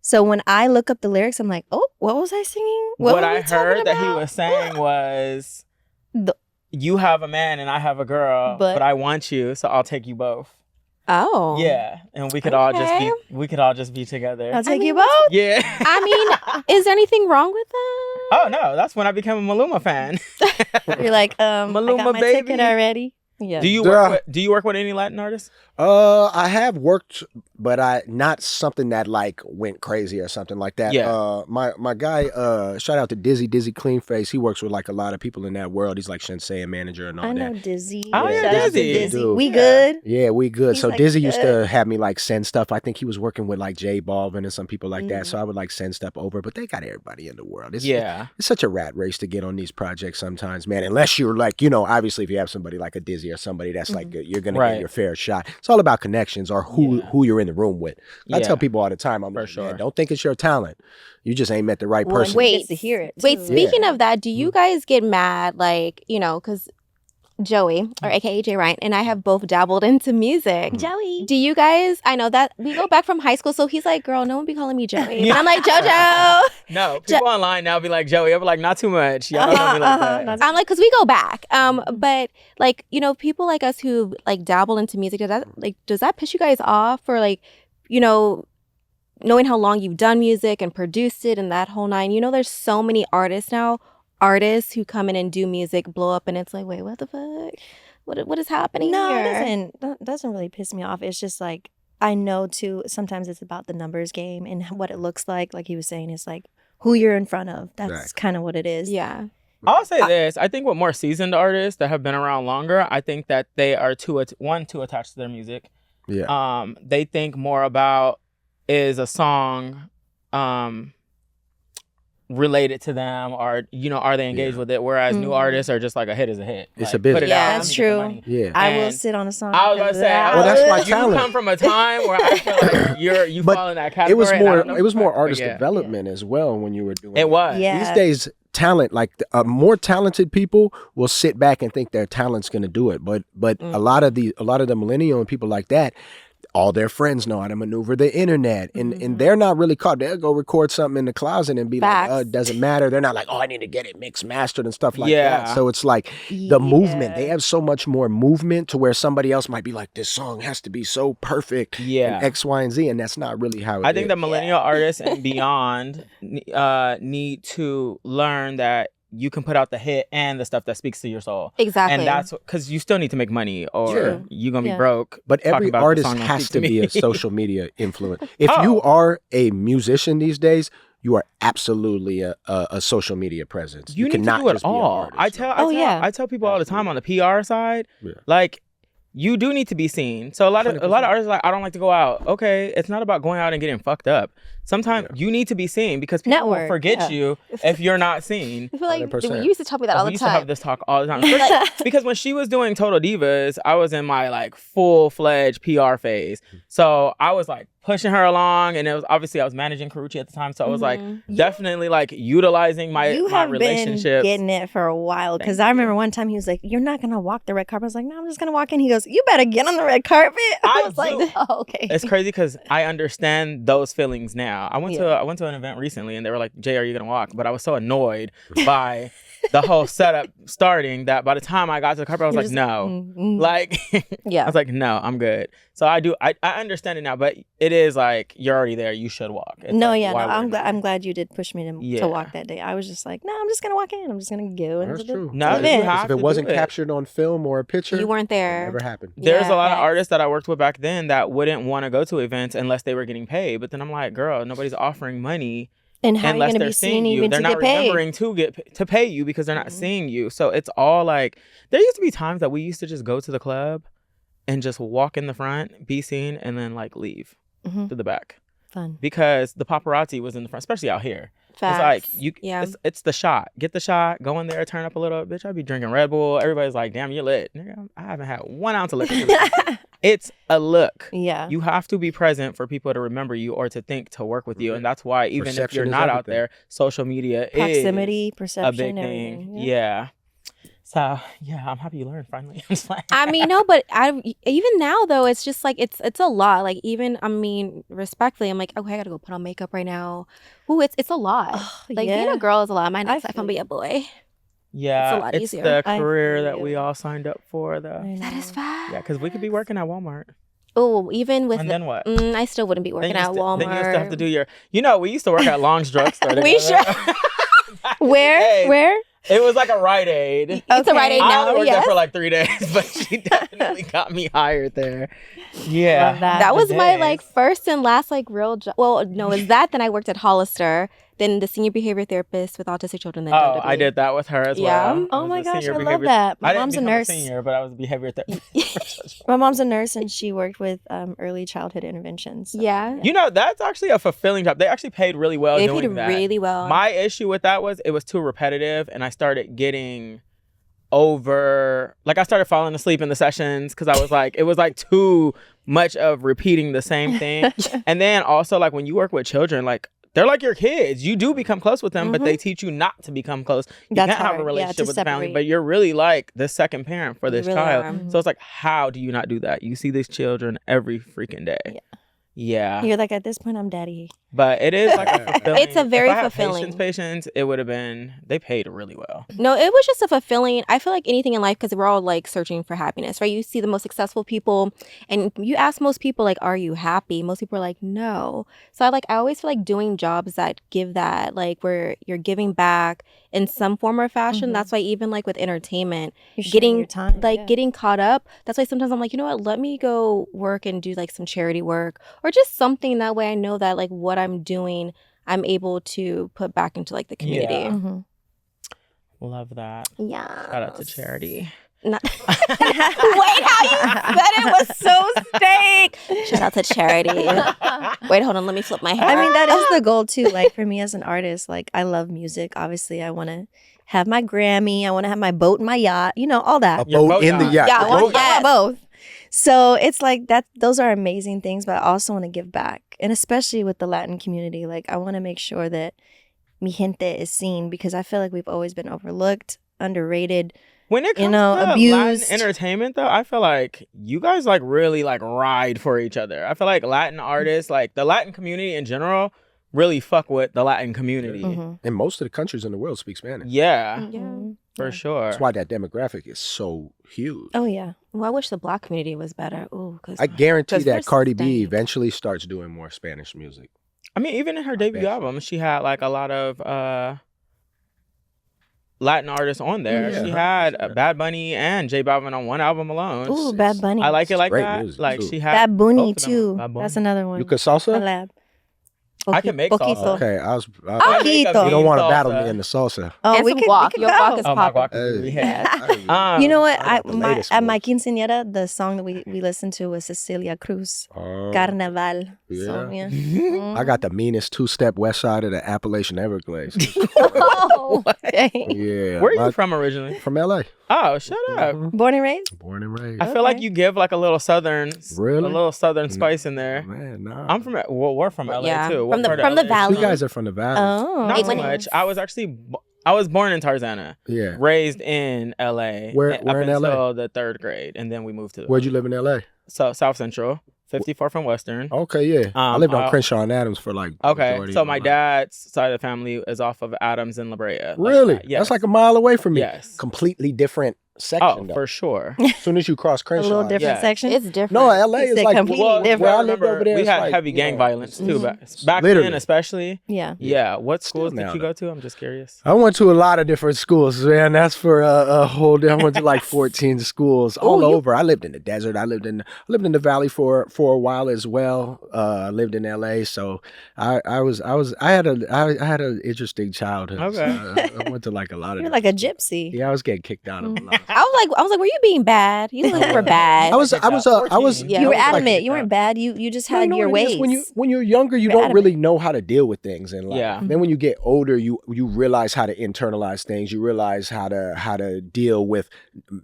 So when I look up the lyrics, I'm like, oh, what was I singing? What I heard that he was saying was, you have a man and I have a girl, but I want you, so I'll take you both. Oh. Yeah. And we could all just be together. I'll take you both? Yeah. I mean, is there anything wrong with that? Oh no, that's when I became a Maluma fan. You're like, Maluma, I got my ticket already. Yeah. Do you work with any Latin artists? I have worked, but not something that like went crazy or something like that. Yeah. My guy, shout out to Dizzy Cleanface. He works with like a lot of people in that world. He's like Shenseea manager and all that. I know Dizzy. Oh, yeah, Shout out to Dizzy. Dizzy. We good? Yeah, we good. He's So like, Dizzy used good. to have me like send stuff. I think he was working with like J Balvin and some people like that. So I would like send stuff over, but they got everybody in the world. It's such a rat race to get on these projects sometimes, man. Unless you're like, obviously if you have somebody like a Dizzy or somebody that's like, you're going to get your fair shot. It's all about connections or who you're in the room with. I tell people all the time, I'm like, man, don't think it's your talent. You just ain't met the right person. Wait, to hear it. Wait, speaking of that, do you guys get mad, like, because Joey, or aka Jay Ryan, and I have both dabbled into music. Joey. Do you guys, I know that we go back from high school, so he's like, girl, no one be calling me Joey. And I'm like, JoJo. No, people online now be like, Joey. I'm like, not too much. Y'all don't be like that. I'm like, because we go back. But like, people like us who like dabble into music, does that piss you guys off? Or like, knowing how long you've done music and produced it and that whole nine, there's so many artists now. Artists who come in and do music, blow up, and it's like, wait, what the fuck? What is happening here? It doesn't really piss me off. It's just like, I know too, sometimes it's about the numbers game and what it looks like. Like he was saying, it's like who you're in front of. That's kind of what it is. Yeah. I'll say this. I think with more seasoned artists that have been around longer, I think that they are too attached to their music. Yeah. They think more about, is a song related to them, or are they engaged with it, whereas new artists are just like, a hit is a hit. It's like, a business. put it out, That's true. Yeah. I will sit on a song. I was about to say, well, that's my you talent. come from a time where I feel like you fall in that category. It was more artist development as well when you were doing it. Was. Yeah. These days, talent, like more talented people will sit back and think their talent's going to do it, but a lot of the millennial and people like that, all their friends know how to maneuver the internet, and they're not really caught. They'll go record something in the closet and be like, it doesn't matter. They're not like, I need to get it mixed, mastered and stuff like that. So it's like the movement. They have so much more movement to where somebody else might be like, this song has to be so perfect and X, Y, and Z, and that's not really how it is. I think the millennial artists and beyond need to learn that you can put out the hit and the stuff that speaks to your soul. Exactly. And that's because you still need to make money, or you're going to be broke. But every artist has to be a social media influencer. If you are a musician these days, you are absolutely a social media presence. You need to do it all. I tell people all the time on the PR side, like, you do need to be seen. So a lot of artists are like, I don't like to go out. Okay, it's not about going out and getting fucked up. Sometimes you need to be seen because people will forget you if you're not seen. I feel like you used to tell me that all the time. We used to have this talk all the time. Because when she was doing Total Divas, I was in my like full-fledged PR phase. So I was like pushing her along, and it was obviously I was managing Karuchi at the time, so I was like definitely like utilizing my relationships. Been getting it for a while, because I remember one time he was like, "You're not gonna walk the red carpet." I was like, "No, I'm just gonna walk in." He goes, "You better get on the red carpet." I was like, "Oh, okay." It's crazy because I understand those feelings now. I went to an event recently, and they were like, "Jay, are you gonna walk?" But I was so annoyed by the whole setup starting that by the time I got to the carpet, I was like, "No," like, I was like, "No, I'm good." So I understand it now, but it is like, you're already there. You should walk. It's I'm glad you did push me to walk that day. I was just like, no, I'm just gonna walk in. I'm just gonna go. That's true. No, if it wasn't captured on film or a picture, you weren't there. It never happened. There's a lot of artists that I worked with back then that wouldn't want to go to events unless they were getting paid. But then I'm like, girl, nobody's offering money. And how are you going to be seen even they're to not get paid? remembering to pay you because they're not seeing you. So it's all like, there used to be times that we used to just go to the club and just walk in the front, be seen, and then like leave to the back. Fun. Because the paparazzi was in the front, especially out here. Facts. It's like it's the shot. Get the shot, go in there, turn up a little. Bitch, I'd be drinking Red Bull. Everybody's like, damn, you're lit. Nigga, I haven't had 1 ounce of liquor. It's a look. Yeah. You have to be present for people to remember you or to think to work with you. And that's why even if you're not out there, social media proximity, is perception, a big thing. everything. Yeah. So I'm happy you learned finally. I mean, no, but even now though, it's just like it's a lot. Like even respectfully, I'm like, okay, I gotta go put on makeup right now. Ooh, it's a lot. Like being a girl is a lot. My next life, I'm gonna be a boy. Yeah, it's a lot easier. The career that we all signed up for, though. That is fast. Yeah, because we could be working at Walmart. Oh, even with and then what? I still wouldn't be working at Walmart. Then you used to have to do your. We used to work at Long's Drugstore. We should. Where? It was like a Rite Aid. Okay. It's a Rite Aid I now. only worked there for like 3 days, but she definitely got me hired there. Yeah. Love that. That was my like first and last like real job. Well, no, it was that. Then I worked at Hollister. Then the senior behavior therapist with autistic children. Then Oh, WWE. I did that with her as well. Oh my gosh, I love that. My mom's a nurse. Senior, but I was a behavior therapist. My mom's a nurse and she worked with early childhood interventions. So. Yeah. You know, that's actually a fulfilling job. They actually paid really well doing that. They paid really well. My issue with that was it was too repetitive, and I started getting I started falling asleep in the sessions because I was like, it was like too much of repeating the same thing. And then also like when you work with children, like they're like your kids. You do become close with them, but they teach you not to become close. You can't have a relationship with the family, but you're really like the second parent for this child. So it's like, how do you not do that? You see these children every freaking day. Yeah. You're like, at this point, I'm daddy. But it is like a fulfilling. It's a very if I had fulfilling. Patience, it would have been, they paid really well. No, it was just a fulfilling. I feel like anything in life, because we're all like searching for happiness, right? You see the most successful people and you ask most people like, are you happy? Most people are like, no. So I always feel like doing jobs that give that, like where you're giving back in some form or fashion. That's why even like with entertainment, getting your time, getting caught up. That's why sometimes I'm like, you know what, let me go work and do like some charity work or just something that way I know that like what I'm doing, I'm able to put back into like the community. Yeah. Love that. Yeah. Shout out to charity. Wait, how you said it was so steak. Shout out to charity. Wait, hold on. Let me flip my hair. I mean, that is the goal too. Like for me as an artist, like I love music. Obviously, I want to have my Grammy. I want to have my boat and my yacht. You know, all that. A boat in the yacht. Yeah, I want both. So it's like that. Those are amazing things, but I also want to give back, and especially with the Latin community. Like I want to make sure that mi gente is seen because I feel like we've always been overlooked, underrated. When it comes to abused. Latin entertainment, though, I feel like you guys like really like ride for each other. I feel like Latin artists, like the Latin community in general, really fuck with the Latin community. And most of the countries in the world speak Spanish. Yeah, for sure. That's why that demographic is so huge. Oh yeah. Well, I wish the Black community was better. Ooh, cause I guarantee that Cardi B eventually starts doing more Spanish music. I mean, even in her debut album, she had like a lot of Latin artists on there. She had Bad Bunny and J Balvin on one album alone. Ooh, Bad Bunny. I like it like that. Music, like too. she had Bad Bunny both of them. too. Bad Bunny. That's another one. You could salsa? Collab. I can make salsa. Okay, I Poquito. you don't want to battle me in the salsa. Oh, and we some could guac. we Your could guac is go. my popping. guac is Yeah. You know what? I got the latest At one. my quinceañera, the song that we listened to was Cecilia Cruz, Carnaval. Yeah. So, yeah. I got the meanest two-step west side of the Appalachian Everglades. Oh, okay. Yeah. Where are you from originally? From LA. Oh, shut up. Born and raised? Born and raised. I feel like you give like a little southern, Really? a little southern spice in there. Man, nah. I'm from, well, we're from LA Yeah. too. From What part of the LA? valley. You guys are from the valley. Oh. Not too much. I was actually, I was born in Tarzana. Yeah. Raised in LA. Where up in LA? until the 3rd grade, and then we moved to the Where'd you live in LA? So South Central, 54 from Western. Okay, yeah. I lived on I- Crenshaw and Adams for like. Okay, majority so of my life. dad's side of the family is off of Adams and La Brea. like Really? that. Yes. That's like a mile away from me. Yes. Completely different section. Oh, though. for sure. As soon as you cross A Crenshaw. little different Yeah. section. It's different. No, LA He is said like completely Well, different. where I remember, lived over there. we it's had like, heavy you gang know, violence too. Back Literally. then, especially. Yeah. Yeah. What schools Still did now, you though. go to? I'm just curious. I went to a lot of different schools, man. That's for a whole. I went to like 14 schools all over. I lived in the desert. I lived in the valley for a while as well. I lived in LA, so I had an interesting childhood. Okay. So I went to like a lot of. You're like a gypsy. Yeah, I was getting kicked out of a lot. I was like, were you being bad? You look like you were bad. I was. Yeah, You were I was like- adamant. You weren't bad. You just had No, your it ways. is. When you're younger, you You're don't adamant. really know how to deal with things in life. Yeah. Then when you get older, you realize how to internalize things. You realize how to deal with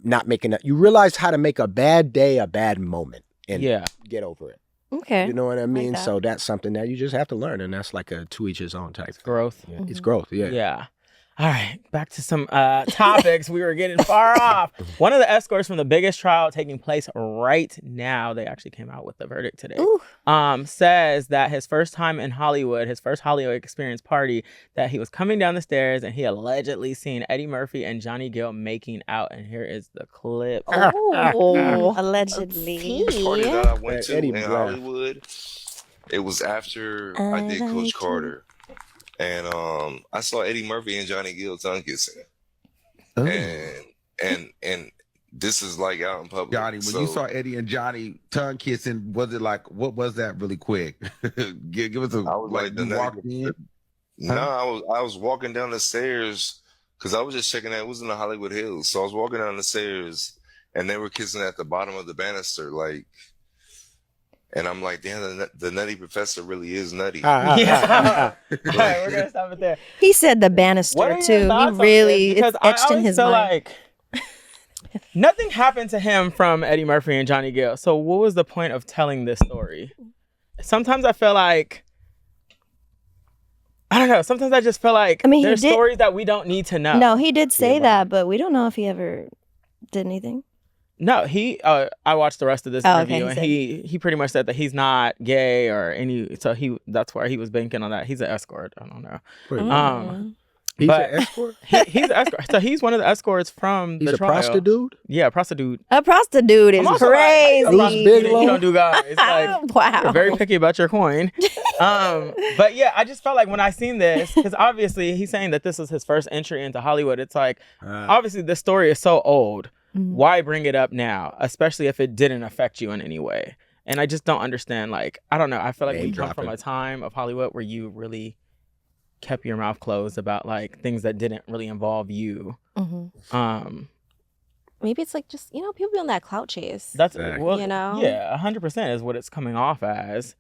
not making. You realize how to make a bad day a bad moment and get over it. Okay. You know what I mean? that. So that's something that you just have to learn, and that's like a to each his own type. Growth. Yeah, It's growth. Yeah. Yeah. All right, back to some topics. We were getting far off. One of the escorts from the biggest trial taking place right now, they actually came out with the verdict today, says that his first time in Hollywood, his first Hollywood experience party, that he was coming down the stairs and he allegedly seen Eddie Murphy and Johnny Gill making out. And here is the clip. Oh, allegedly. The party that I went to Eddie in Blair. Hollywood, it was after I did Coach Carter. And I saw Eddie Murphy and Johnny Gill tongue kissing. and this is like out in public. Johnny, when you saw Eddie and Johnny tongue kissing, was it like, what was that really quick? give us a, I was like you walked in. No, I was walking down the stairs because I was just checking out. It was in the Hollywood Hills, so I was walking down the stairs, and they were kissing at the bottom of the banister, like. And I'm like, damn, the Nutty Professor really is nutty. Yeah. All right, we're gonna stop it there. He said the banister too. He really, it's etched in his mind. Like, nothing happened to him from Eddie Murphy and Johnny Gill. So what was the point of telling this story? Sometimes I feel like, I don't know. Sometimes I just feel like there's stories that we don't need to know. No, he did say that, but we don't know if he ever did anything. No, I watched the rest of this interview, and he pretty much said that he's not gay or any. So that's why he was banking on that. He's an escort. I don't know. He's an escort? He's an escort. So he's one of the escorts from the trial. He's a prostitute? Yeah, prostitute. A prostitute is crazy. You don't do guys. Like, wow. You're very picky about your coin. But yeah, I just felt like when I seen this, because obviously he's saying that this is his first entry into Hollywood. It's like, obviously this story is so old. Why bring it up now, especially if it didn't affect you in any way? And I just don't understand. Like, I don't know. I feel like we come from a time of Hollywood where you really kept your mouth closed about like things that didn't really involve you. Maybe it's like just, people be on that clout chase. That's yeah, 100% is what it's coming off as.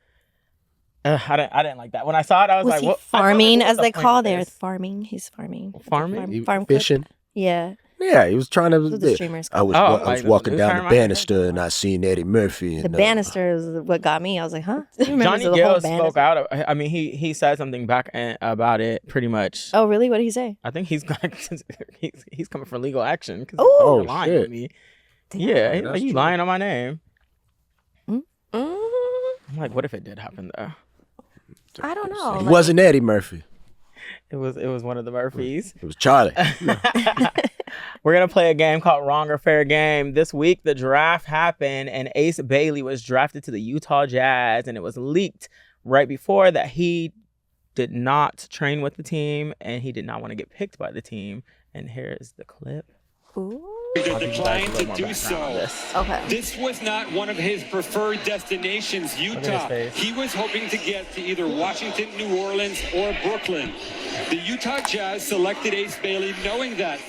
I didn't like that. When I saw it, I was like, he what? Farming, as they call there. Farming. He's farming. Farming? Farm fishing. Yeah. Yeah, he was trying to. The streamers I was walking down the banister and I seen Eddie Murphy. The banister is what got me. I was like, huh? Johnny Gill spoke out. I mean, he said something back about it pretty much. Oh, really? What did he say? I think he's coming for legal action. Oh, lying shit. to me. Yeah, you lying on my name. I'm like, what if it did happen though? I don't know. It wasn't Eddie Murphy. It was one of the Murphys. It was Charlie. We're going to play a game called Wrong or Fair Game. This week, the draft happened, and Ace Bailey was drafted to the Utah Jazz, and it was leaked right before that he did not train with the team, and he did not want to get picked by the team. And here is the clip. Ooh. Declined to do so. Okay. This was not one of his preferred destinations, Utah. He was hoping to get to either Washington, New Orleans, or Brooklyn. The Utah Jazz selected Ace Bailey knowing that.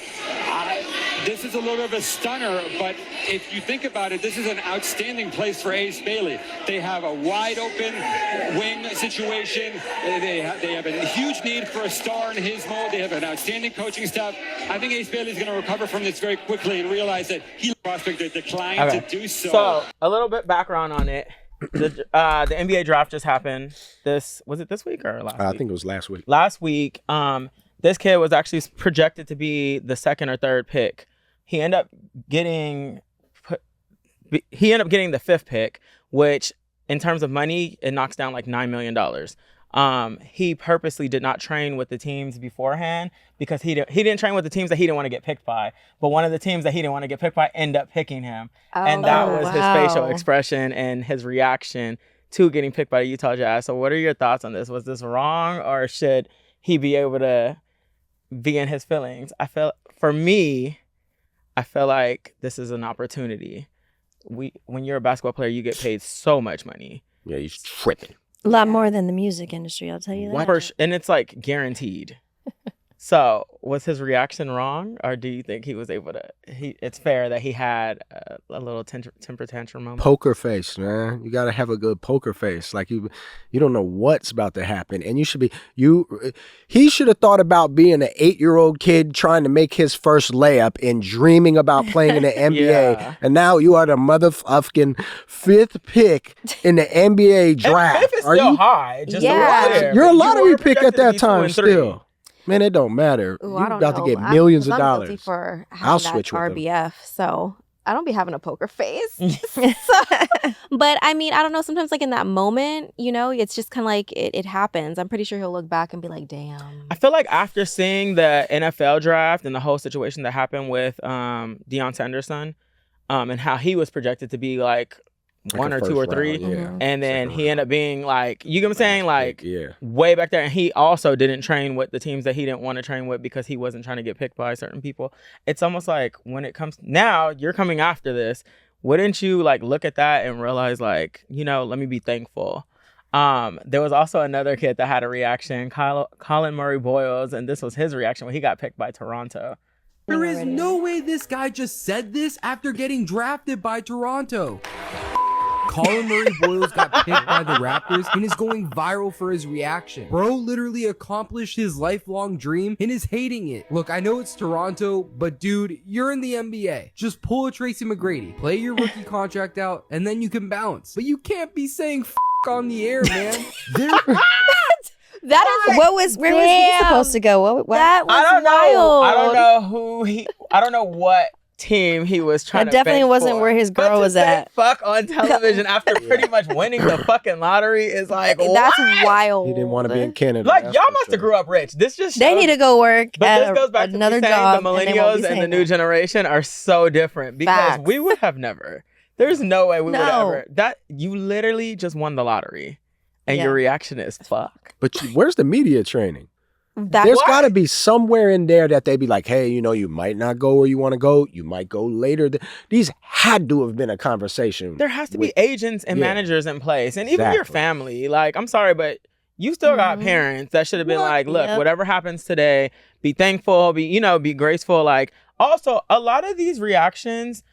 This is a little bit of a stunner, but if you think about it, this is an outstanding place for Ace Bailey. They have a wide open wing situation. They have a huge need for a star in his mold. They have an outstanding coaching staff. I think Ace Bailey is going to recover from this very quickly and realize that he prospect declined to do so. So a little bit background on it. The NBA draft just happened. Was it this week or last week? I think it was last week. Last week, this kid was actually projected to be the second or third pick. He ended up getting the fifth pick, which in terms of money, it knocks down like $9 million. He purposely did not train with the teams beforehand because he didn't train with the teams that he didn't want to get picked by. But one of the teams that he didn't want to get picked by ended up picking him. And that was his facial expression and his reaction to getting picked by the Utah Jazz. So what are your thoughts on this? Was this wrong, or should he be able to be in his feelings? I feel like this is an opportunity. When you're a basketball player, you get paid so much money. Yeah, you're tripping. A lot more than the music industry, I'll tell you that. And it's like guaranteed. So was his reaction wrong, or do you think he was able to? It's fair that he had a little temper tantrum moment. Poker face, man. You got to have a good poker face. Like you don't know what's about to happen, and you should be. He should have thought about being an 8-year-old kid trying to make his first layup and dreaming about playing in the NBA. And now you are the motherfucking 5th pick in the NBA draft. And 5th is still high. You're a lottery pick at that time still. Man, it don't matter. Ooh, You're about to get millions of dollars. I'm guilty for I'll having switch that with RBF, so I don't be having a poker face. But I mean, I don't know. Sometimes, like in that moment, it's just kind of like it happens. I'm pretty sure he'll look back and be like, "Damn." I feel like after seeing the NFL draft and the whole situation that happened with Deion Sanders' son, and how he was projected to be like one or two or three. Round, and then he ended up being like, you get what I'm saying? Like yeah. way back there. And he also didn't train with the teams that he didn't want to train with because he wasn't trying to get picked by certain people. It's almost like when it comes now, you're coming after this. Wouldn't you like look at that and realize like, you know, let me be thankful. There was also another kid that had a reaction, Colin Murray Boyles, and this was his reaction when he got picked by Toronto. There is no way this guy just said this after getting drafted by Toronto. Colin Murray Boyles got picked by the Raptors and is going viral for his reaction. Bro literally accomplished his lifelong dream and is hating it. Look, I know it's Toronto, but dude, you're in the NBA. Just pull a Tracy McGrady, play your rookie contract out, and then you can bounce. But you can't be saying f*** on the air, man. That is where was he supposed to go? What? That was I don't wild. know I don't know what team he was trying That to definitely bank wasn't for. where his girl But to was say at. Fuck on television after pretty much winning the fucking lottery is like, That's what? wild. He didn't want to be in Canada. Like that's y'all for must sure. have grew up rich. This just They shows- need to go work But at this goes back to another me saying job. the and they won't be millennials and saying the new that. generation are so different because Facts. we would have never. There's no way we would No. ever. That you literally just won the lottery, and Yeah. your reaction is fuck. But where's the media training? That's There's got to be somewhere in there that they be like, hey, you know, you might not go where you want to go. You might go later. These had to have been a conversation. There has to be agents and Yeah. managers in place, and even your Exactly. family. Like, I'm sorry, but you still got parents that should have been like, look, Yep. whatever happens today, be thankful, be graceful. Like, also, a lot of these reactions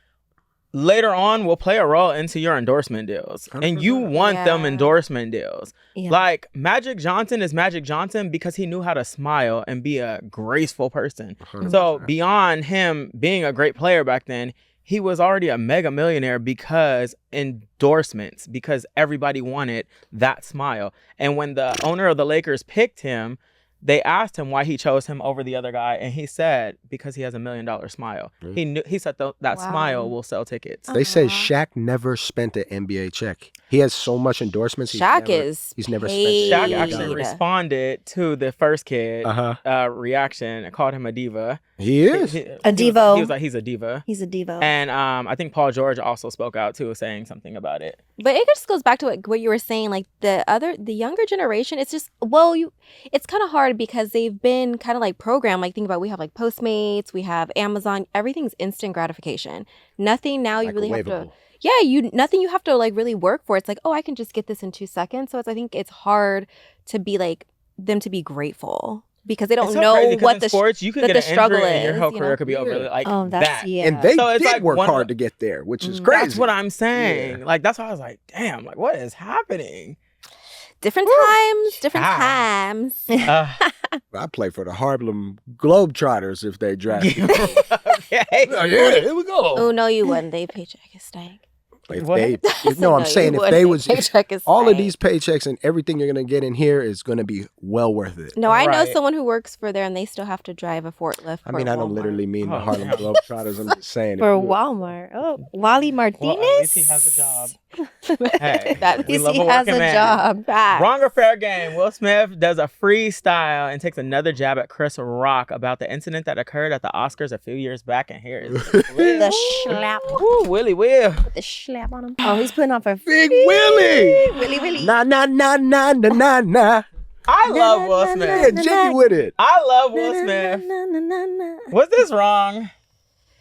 later on will play a role into your endorsement deals, and you want them Yeah. endorsement deals. Yeah. Like, Magic Johnson is Magic Johnson because he knew how to smile and be a graceful person. So beyond him being a great player back then, he was already a mega millionaire because endorsements, because everybody wanted that smile. And when the owner of the Lakers picked him, they asked him why he chose him over the other guy, and he said because he has $1 million smile. He said that smile will sell tickets. They say Shaq never spent an NBA check. He has so much endorsements. He's Shaq never, is He's never paid. spent. Shaq actually responded to the first kid reaction and called him a diva. He is A divo. He was like, he's a diva. He's a divo. And I think Paul George also spoke out too, saying something about it. But it just goes back to what you were saying, like the younger generation. It's just it's kind of hard because they've been kind of like programmed. Like think about we have like Postmates, we have Amazon. Everything's instant gratification. Nothing now you really have to. Yeah, nothing you have to like really work for. It's like, oh, I can just get this in 2 seconds. So I think it's hard to be like them to be grateful because they don't It's so know crazy 'cause what in the sports you could get the an struggle injury and your is, whole you career know? could be over. Like Oh, that's that. yeah. And they So it's did like work one- hard to get there, which is crazy. That's what I'm saying. Like that's why I was like, damn, like what is happening? different times. I play for the Harlem Globetrotters if they draft me. Okay. Oh, yeah, here we go. Oh no, you wouldn't. They paycheck is stank. If What? they, no, I'm No, saying you if they wouldn't. was Paycheck is all of stank. these paychecks and everything you're gonna get in here is gonna be well worth it. No, I know Right. someone who works for there, and they still have to drive a forklift. I mean, I don't Walmart. literally mean the Oh, Harlem damn. Globetrotters. I'm just saying. For if you- Walmart. Oh, Wally Martinez. Well, at least he has a job. Hey, That we At least love he a has working a man. job. Facts. Wrong or fair game. Will Smith does a freestyle and takes another jab at Chris Rock about the incident that occurred at the Oscars a few years back. And here is The schlap. Ooh, Willie Will. The schlap on him. Oh, he's putting off a Big Willie. Willie. Nah, nah, nah, nah, nah, nah, nah. I love Will Yeah, Smith. jiggy with it. I love Will Smith. Was this wrong?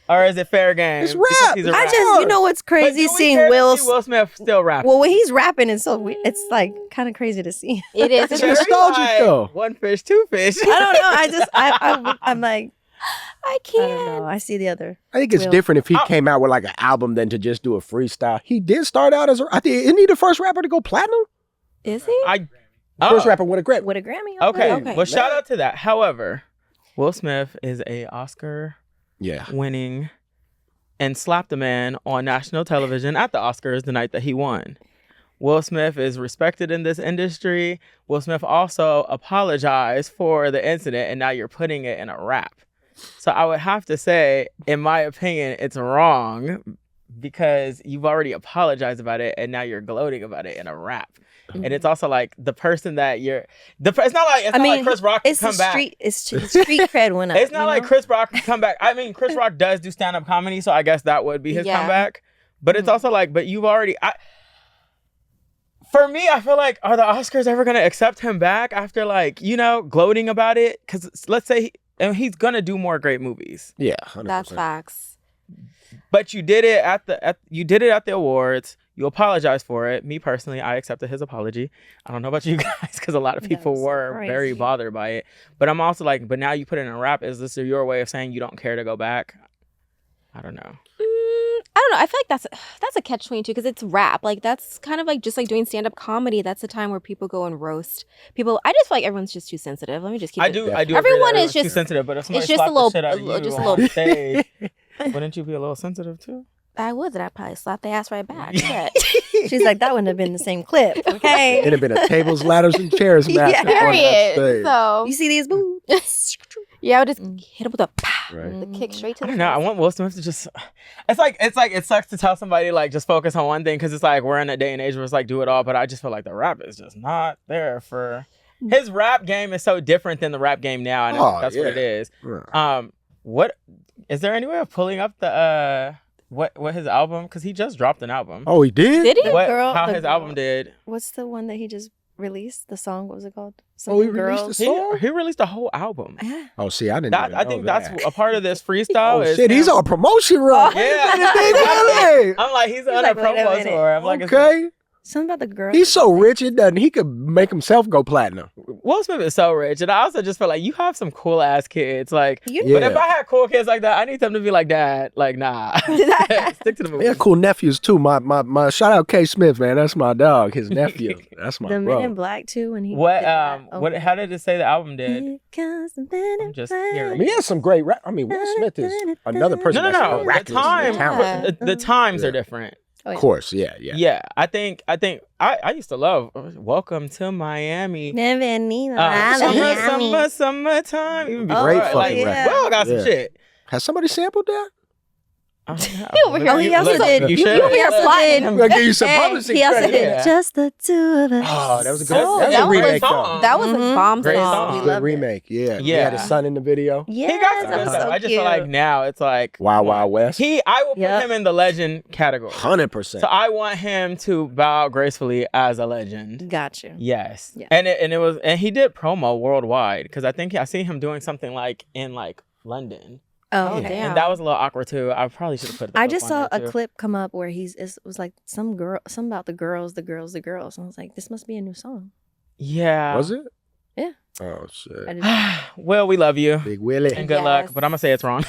Or is it fair game? It's Because rap. he's a I rapper. just, you know what's But crazy? do we Seeing care to Will. see Will Smith still rapping. Well, when he's rapping, it's so weird. It's like kind of crazy to see. It is. It's Very nostalgic, like, though. One fish, two fish. I don't know. I'm like, I I can't. don't know. I see the other. I think it's Will. different if he came out with like an album than to just do a freestyle. He did start out as I think isn't he the first rapper to go platinum? Is he? First rapper with a Grammy. With a Grammy. Okay. Okay. Well, shout out to that. However, Will Smith is a Oscar Yeah. winning and slapped a man on national television at the Oscars the night that he won. Will Smith is respected in this industry. Will Smith also apologized for the incident, and now you're putting it in a rap. So I would have to say, in my opinion, it's wrong because you've already apologized about it, and now you're gloating about it in a rap. And it's also like the person that you're. It's not like Chris Rock can It's come the back. street. It's street cred went up. It's not like Chris Rock can come back. I mean, Chris Rock does do stand-up comedy, so I guess that would be his Yeah. comeback. But it's also like, but you've already, For me, I feel like, are the Oscars ever going to accept him back after, like, you know, gloating about it? Because let's say he's going to do more great movies. Yeah, 100%. That's facts. But you did it at the awards. You apologized for it. Me personally, I accepted his apology. I don't know about you guys, because a lot of people were very bothered by it. But I'm also like, but now you put it in a rap. Is this your way of saying you don't care to go back? I don't know. I don't know. I feel like that's a catch-22 because it's rap. Like that's kind of like just like doing stand-up comedy. That's the time where people go and roast people. I just feel like everyone's just too sensitive. Let me just keep. I do. Everyone is just too sensitive. But if somebody it's just slapped a little, the shit out of you just a on little. stage, wouldn't you be a little sensitive too? I would, and I'd probably slap their ass right back. Shit. She's like, that wouldn't have been the same clip, okay? It'd have been a tables, ladders, and chairs match. Yeah, period. So you see these boobs? Yeah, I would just hit him with a pow, the kick straight to the. I don't know. I want Will Smith to just. It's like it sucks to tell somebody like just focus on one thing because it's like we're in a day and age where it's like do it all. But I just feel like the rap is just not there for his rap game is so different than the rap game now. I know that's what it is. What is there any way of pulling up the what his album? Because he just dropped an album. Oh, he did? Did he? How his album did? What's the one that he just released? The song, what was it called? He released the song? He released a whole album. Oh, see, I didn't know I think that's a part of this freestyle. Oh, shit, he's on a promotion run. Yeah. I'm like, he's on a promo tour. I'm like, okay. Something about the girl. He's so rich, he could make himself go platinum. Will Smith is so rich. And I also just feel like you have some cool ass kids. Like, Yeah. But if I had cool kids like that, I need them to be like, Dad, like, nah. Stick to the movie. They have cool nephews too. My shout out K Smith, man. That's my dog. His nephew. That's my the bro. Men in Black too. When he what did that. what how did it say the album did? Because the Men in I'm just Black. hearing. He has some great rap. I mean, Will Smith is another person. No. that's The miraculous time, talent. the times are different. Of course, yeah. Yeah, I think I used to love Welcome to Miami. Summertime. Even before, Great fucking record. Will got some shit. Has somebody sampled that? He also did. You He should. also did. I'm gonna give you some publishing He also credit. did Just the Two of Us. Oh, that was a good. Oh, that was that a was a remake. song. though. That was a bomb Great song. song. Good remake. Yeah. He had his son in the video. Yes, He got some that good was stuff. so I just cute. feel like now it's like Wild Wild West. I will put him in the legend category. 100%. So I want him to bow out gracefully as a legend. Got you. Yes. Yeah. And he did promo worldwide because I think I see him doing something like in like London. Oh, damn. And that was a little awkward too. I probably should have put. I just saw a clip come up where it was like something about the girls. And I was like, this must be a new song. Yeah. Was it? Yeah. Oh shit. Well, we love you. Big Willie. And good luck, but I'm gonna say it's wrong.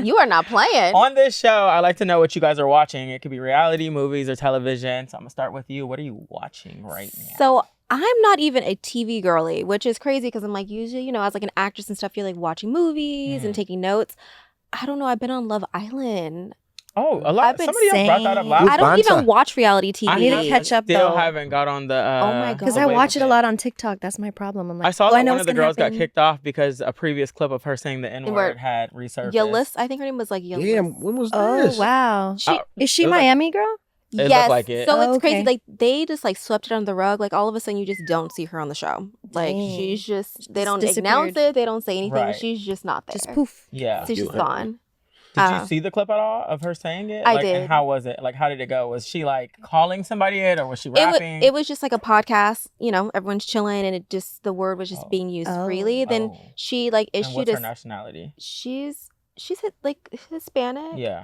You are not playing. On this show, I like to know what you guys are watching. It could be reality, movies, or television. So I'm gonna start with you. What are you watching right now? So I'm not even a TV girly, which is crazy because I'm like usually, as like an actress and stuff, you're like watching movies and taking notes. I don't know. I've been on Love Island. Oh, a lot. Somebody else brought that up last. I don't even watch reality TV. I need to catch up Still though. haven't got on the. Oh my God. Because I watch it a lot on TikTok. That's my problem. I'm like, I saw I that know one what's of the gonna girls got happen. kicked off because a previous clip of her saying the N-word had resurfaced. Yillis, I think her name was like Yillis. Damn, when was Oh this? wow. Is she it was like- Miami girl? It Yes. looked like it. So it's Oh, crazy. okay. Like they just like swept it under the rug. Like all of a sudden you just don't see her on the show. Like Dang. she's just they Just don't disappeared. announce it. They don't say anything. Right. She's just not there. Just poof. Yeah. So she's gone. Did you see the clip at all of her saying it? I like, did. And how was it? Like, how did it go? Was she like calling somebody it, or was she rapping? It was just like a podcast. Everyone's chilling, and it just the word was just being used freely. Then she like And issued what's her a. nationality? She's like Hispanic. Yeah.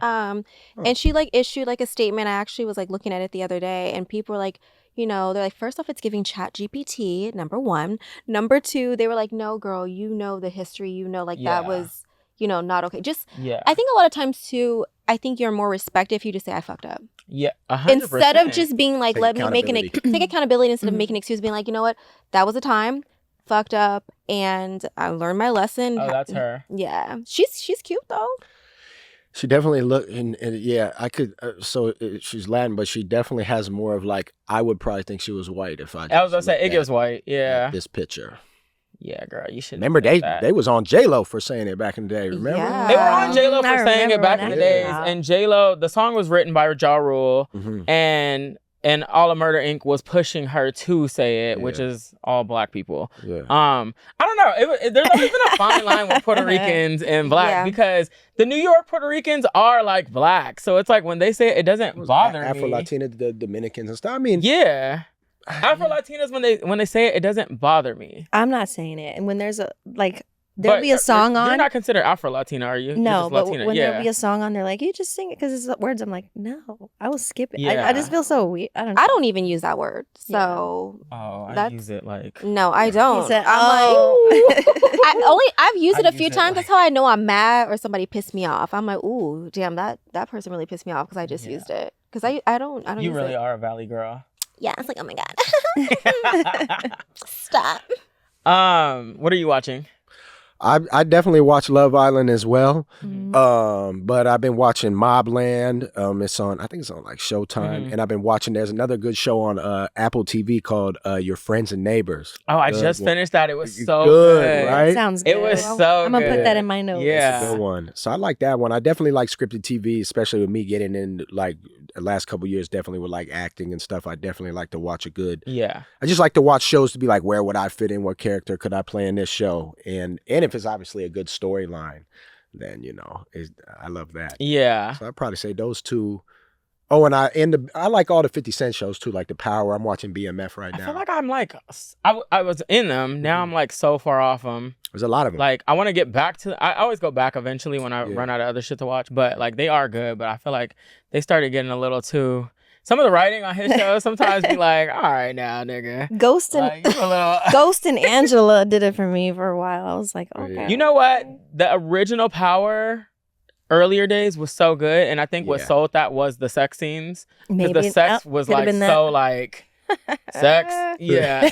And she like issued like a statement. I actually was like looking at it the other day, and people were like, they're like, first off, it's giving ChatGPT, number one. Number two, they were like, no, girl, the history, that was, not okay. Just, I think a lot of times too, I think you're more respected if you just say, I fucked up. Yeah, 100%. Instead of just being like, Take let me make take accountability instead of making an excuse, being like, you know what, that was a time, fucked up, and I learned my lesson. Oh, that's her. Yeah, she's cute though. She definitely look and yeah, I could. She's Latin, but she definitely has more of like I would probably think she was white if I. I was gonna say it gives white. Yeah. This picture. Yeah, girl, you should remember they was on J-Lo for saying it back in the day. Remember? Yeah. They were on J-Lo for I saying it remember back when in the that days, came out. and J-Lo, the song was written by Ja Rule, and and All of Murder Inc. was pushing her to say it, which is all black people. Yeah. I don't know. There's always been a fine line with Puerto Ricans and black because the New York Puerto Ricans are like black. So it's like when they say it doesn't bother me. Afro-Latina, the Dominicans and stuff. I mean, yeah. Afro-Latinas, when they say it doesn't bother me. I'm not saying it. And when there's there'll be a song on. You're not considered Afro-Latina, are you? No, but Latina. when there'll be a song on, they're like, you just sing it because it's words. I'm like, no, I will skip it. Yeah. I just feel so weird. I don't even use that word. So I use it like. No, I don't. He said, I've used it a few times. That's how I know I'm mad or somebody pissed me off. I'm like, ooh, damn, that person really pissed me off because I just used it. Because I don't. You use really it. are a Valley girl. Yeah, it's like, oh my god. Stop. What are you watching? I definitely watch Love Island as well. But I've been watching Mobland. It's on, I think it's on like Showtime. And I've been watching, there's another good show on Apple TV called Your Friends and Neighbors. Oh, I just finished that. It was so good. Right? That sounds good. It was so good. I'm going to put that in my notes. Yeah. It's a good one. So I like that one. I definitely like scripted TV, especially with me getting in like the last couple of years, definitely with like acting and stuff. I definitely like to watch a good. Yeah. I just like to watch shows to be like, where would I fit in? What character could I play in this show? And if it's obviously a good storyline, then I love that. Yeah. So I'd probably say those two. Oh, and I like all the 50 Cent shows too, like The Power. I'm watching BMF right now. I feel like I'm like I was in them. Now I'm like so far off them. There's a lot of them. Like I want to get back to. I always go back eventually when I run out of other shit to watch. But like they are good. But I feel like they started getting a little too. Some of the writing on his shows sometimes be like, all right now, nigga. Ghost and Angela did it for me for a while. I was like, okay. You know what? The original Power earlier days was so good, and I think what sold that was the sex scenes. Because the sex was like so like sex. Yeah.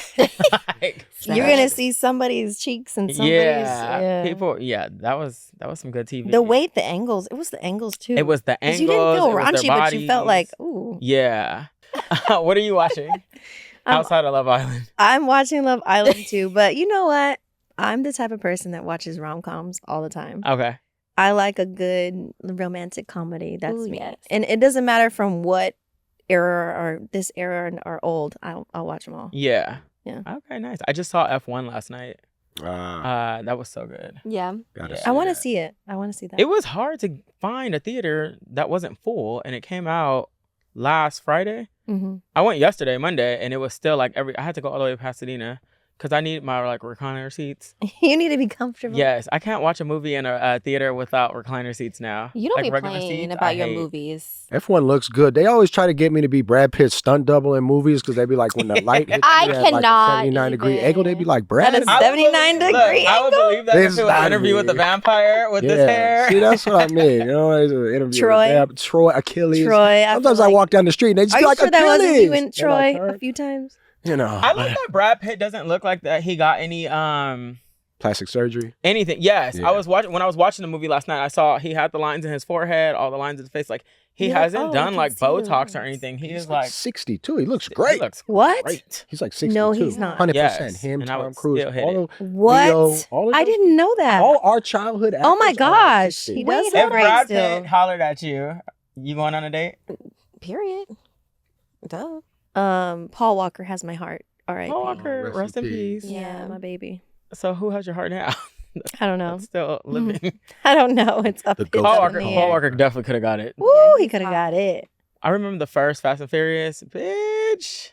Like, you're gonna see somebody's cheeks and somebody's people. Yeah, that was some good TV. The weight, the angles. It was the angles too. It was the angles. You didn't feel raunchy, but you felt like, ooh. Yeah. What are you watching outside of Love Island? I'm watching Love Island too, but you know what? I'm the type of person that watches rom-coms all the time. Okay. I like a good romantic comedy. That's me. Yes. And it doesn't matter from what era or this era or old. I'll watch them all. Yeah. Yeah. Okay, nice. I just saw F1 last night. That was so good. Yeah. I want to see it. I want to see that. It was hard to find a theater that wasn't full, and it came out last Friday. Mm-hmm. I went yesterday, Monday, and it was still like I had to go all the way to Pasadena because I need my like recliner seats. You need to be comfortable. Yes, I can't watch a movie in a theater without recliner seats now. You don't like be playing about your movies. F1 looks good. They always try to get me to be Brad Pitt's stunt double in movies because they be like, when the light hits I at cannot like a 79-degree angle, they be like, Brad. At a 79-degree I would believe that if it was an interview with the vampire with this hair. See, that's what I mean. You know, it's an interview Troy, Achilles. Troy. Sometimes I walk down the street and they just be like, sure Achilles. That wasn't you and Troy a few times? You know. I like that Brad Pitt doesn't look like that he got any plastic surgery. Anything. Yes. Yeah. When I was watching the movie last night, I saw he had the lines in his forehead, all the lines in his face. Like he hasn't done like Botox or anything. He's like 62. He looks great. He looks what? Great. He's like 62. No, he's not. 100%. Yes. Him, And I Tom would Cruise. still hit all it. What? Leo, I didn't know that. All our childhood actors. Oh my gosh. are He 60. does If look great Brad still. Pitt hollered at you, you going on a date? Period. Duh. Paul Walker has my heart. All right. Paul Walker, rest in peace. Yeah, my baby. So who has your heart now? I don't know. That's still living. I don't know. It's up. The Paul up in the air. Walker definitely could have got it. Woo, he could have got it. I remember the first Fast and Furious, bitch.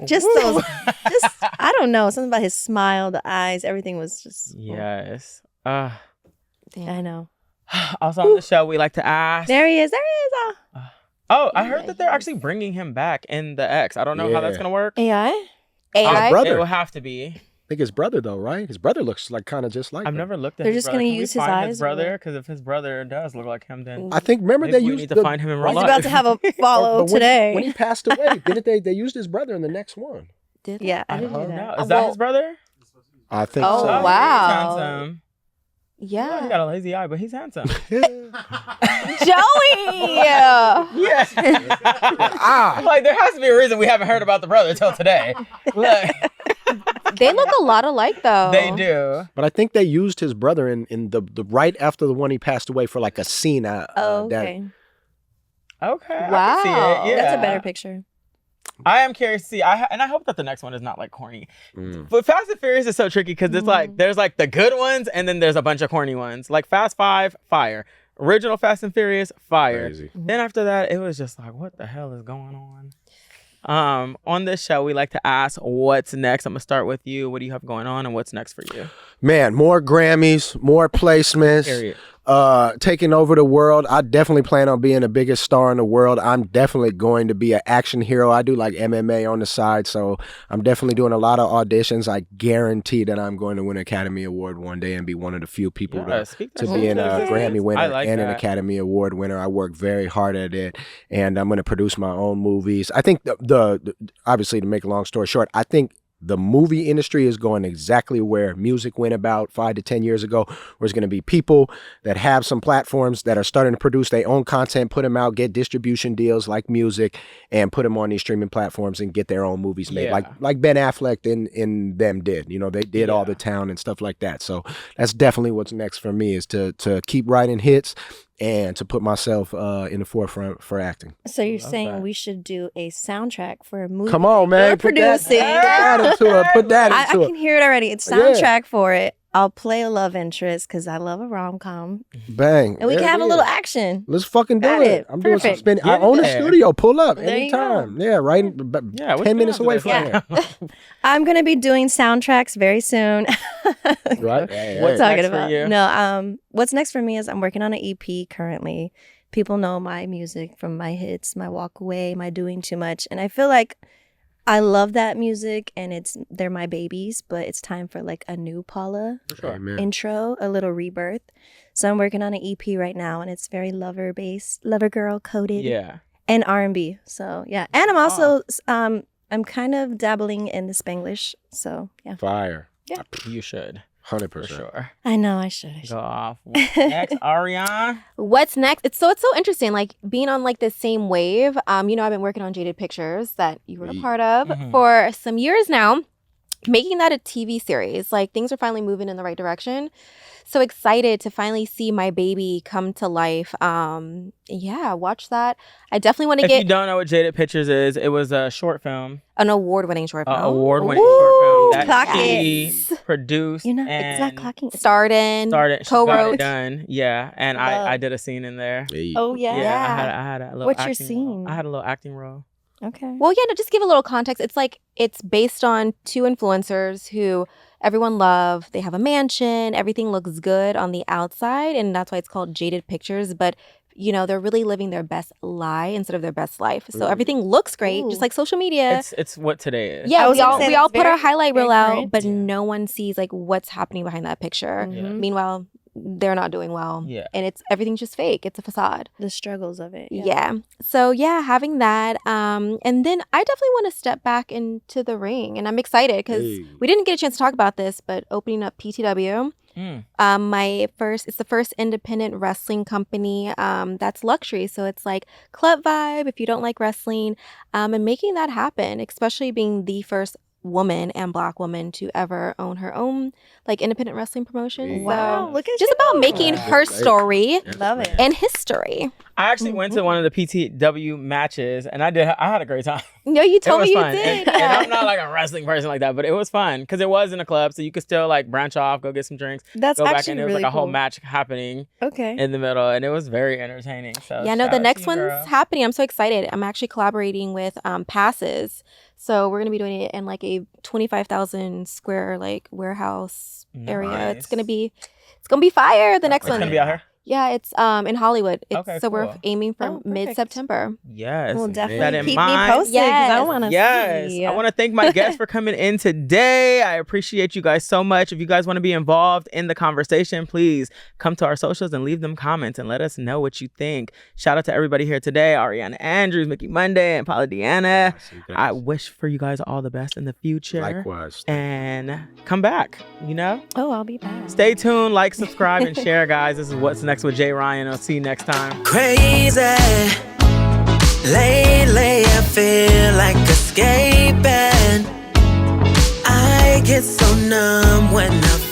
Just those. I don't know. Something about his smile, the eyes, everything was just. Yes. I know. Also on the show, we like to ask. There he is. Oh, I heard that they're actually bringing him back in the X. I don't know how that's gonna work. AI. His brother. It will have to be. I think his brother though, right? His brother looks like kind of just like I've him. never looked at. They're his just brother. gonna Can we use his find eyes his or brother, what? because if his brother does look like him, then I think remember maybe they we used need to find him in real He's life. about to have a follow but today. when he passed away, didn't they used his brother in the next one? Did Yeah, I didn't Oh, do that. no. Is that his brother? I think Oh, so. wow. He's handsome. Yeah. He got a lazy eye, but he's handsome. Joey. Yes. Like there has to be a reason we haven't heard about the brother till today. Look. They look a lot alike though. They do. But I think they used his brother in the right after the one he passed away for like a scene. Oh, okay. Okay. I Wow. can see it. Yeah. That's a better picture. I am curious to see. And I hope that the next one is not like corny. But Fast and Furious is so tricky because it's like there's like the good ones and then there's a bunch of corny ones. Like Fast 5, fire. Original Fast and Furious, fire. Crazy. Then after that, it was just like, what the hell is going on? On this show, we like to ask what's next. I'm gonna start with you. What do you have going on, and what's next for you? Man, more Grammys, more placements. Period. Taking over the world. I definitely plan on being the biggest star in the world. I'm definitely going to be an action hero. I do like MMA on the side, so I'm definitely doing a lot of auditions. I guarantee that I'm going to win an Academy Award one day and be one of the few people to be a Grammy winner and an Academy Award winner. I work very hard at it, and I'm going to produce my own movies. I think the obviously, to make a long story short, I think the movie industry is going exactly where music went about 5 to 10 years ago, where there's going to be people that have some platforms that are starting to produce their own content, put them out, get distribution deals like music, and put them on these streaming platforms and get their own movies made, like Ben Affleck in them did. You know, they did All the Town and stuff like that. So that's definitely what's next for me, is to keep writing hits and to put myself in the forefront for acting. So you're saying we should do a soundtrack for a movie? Come on, man. Put that into it. Put that into it. I can hear it already. It's soundtrack for it. I'll play a love interest because I love a rom-com. Bang. And we can have a little action. Let's fucking do it. I'm doing some spinning. I own a studio. Pull up anytime. Yeah, right. 10 minutes away from here. I'm going to be doing soundtracks very soon. Right. What's next for you? No, what's next for me is I'm working on an EP currently. People know my music from my hits, my Walk Away, my Doing Too Much. And I feel like I love that music and they're my babies, but it's time for like a new Paula intro, a little rebirth. So I'm working on an EP right now and it's very lover based, lover girl coded. Yeah. And R&B. So yeah. And I'm also I'm kind of dabbling in the Spanglish. So yeah. Fire. Yeah. You should. 100%. For sure. I know I should. Go off. What's next, Ariane? What's next? It's so interesting, like being on like this same wave. You know, I've been working on Jaded Pictures that you were a part of for some years now, making that a TV series. Like things are finally moving in the right direction. So excited to finally see my baby come to life. Yeah, watch that. I definitely want to get. If you don't know what Jaded Pictures is, it was a short film. An award-winning short film. Award-winning short film that she produced. You know, and it's not clocking. Starred in, co-wrote. Done. Yeah, and I did a scene in there. Oh yeah. I had a little. What's your scene? I had a little acting role. Okay. Well, yeah, no, just give a little context. It's like it's based on two influencers who everyone love. They have a mansion. Everything looks good on the outside, and that's why it's called Jaded Pictures. But you know, they're really living their best lie instead of their best life. So everything looks great, just like social media. It's what today is. Yeah, we all put our highlight reel out, but no one sees like what's happening behind that picture. Meanwhile, they're not doing well. Yeah. And everything's just fake. It's a facade. The struggles of it. Yeah. So yeah, having that. And then I definitely want to step back into the ring. And I'm excited because we didn't get a chance to talk about this, but opening up PTW. It's the first independent wrestling company that's luxury. So it's like club vibe if you don't like wrestling, and making that happen, especially being the first woman and Black woman to ever own her own like independent wrestling promotion. Wow, look at just about making her story love it and history. I actually went to one of the PTW matches and I had a great time. No, you told me you fun. did. And I'm not like a wrestling person like that, but it was fun because it was in a club, so you could still like branch off, go get some drinks, that's go actually back, and there was really like a whole cool. match happening Okay. in the middle, and it was very entertaining. So yeah, no, the next one's happening. I'm so excited. I'm actually collaborating with Passes. So we're gonna be doing it in like a 25,000 square like warehouse area. It's gonna be fire. The next one. It's gonna be out here. Yeah, it's in Hollywood. Okay, so cool. we're aiming for mid-September. Yes. Well, definitely that in keep mind. me posted because I want to see. I want to thank my guests for coming in today. I appreciate you guys so much. If you guys want to be involved in the conversation, please come to our socials and leave them comments and let us know what you think. Shout out to everybody here today. Ariana Andrews, Mickey Monday, and Paula Deanna. I wish for you guys all the best in the future. Likewise. And come back, you know? Oh, I'll be back. Stay tuned, like, subscribe, and share, guys. This is What's Next with Jay Ryan. I'll see you next time. Crazy. Lately I feel like escaping. I get so numb when I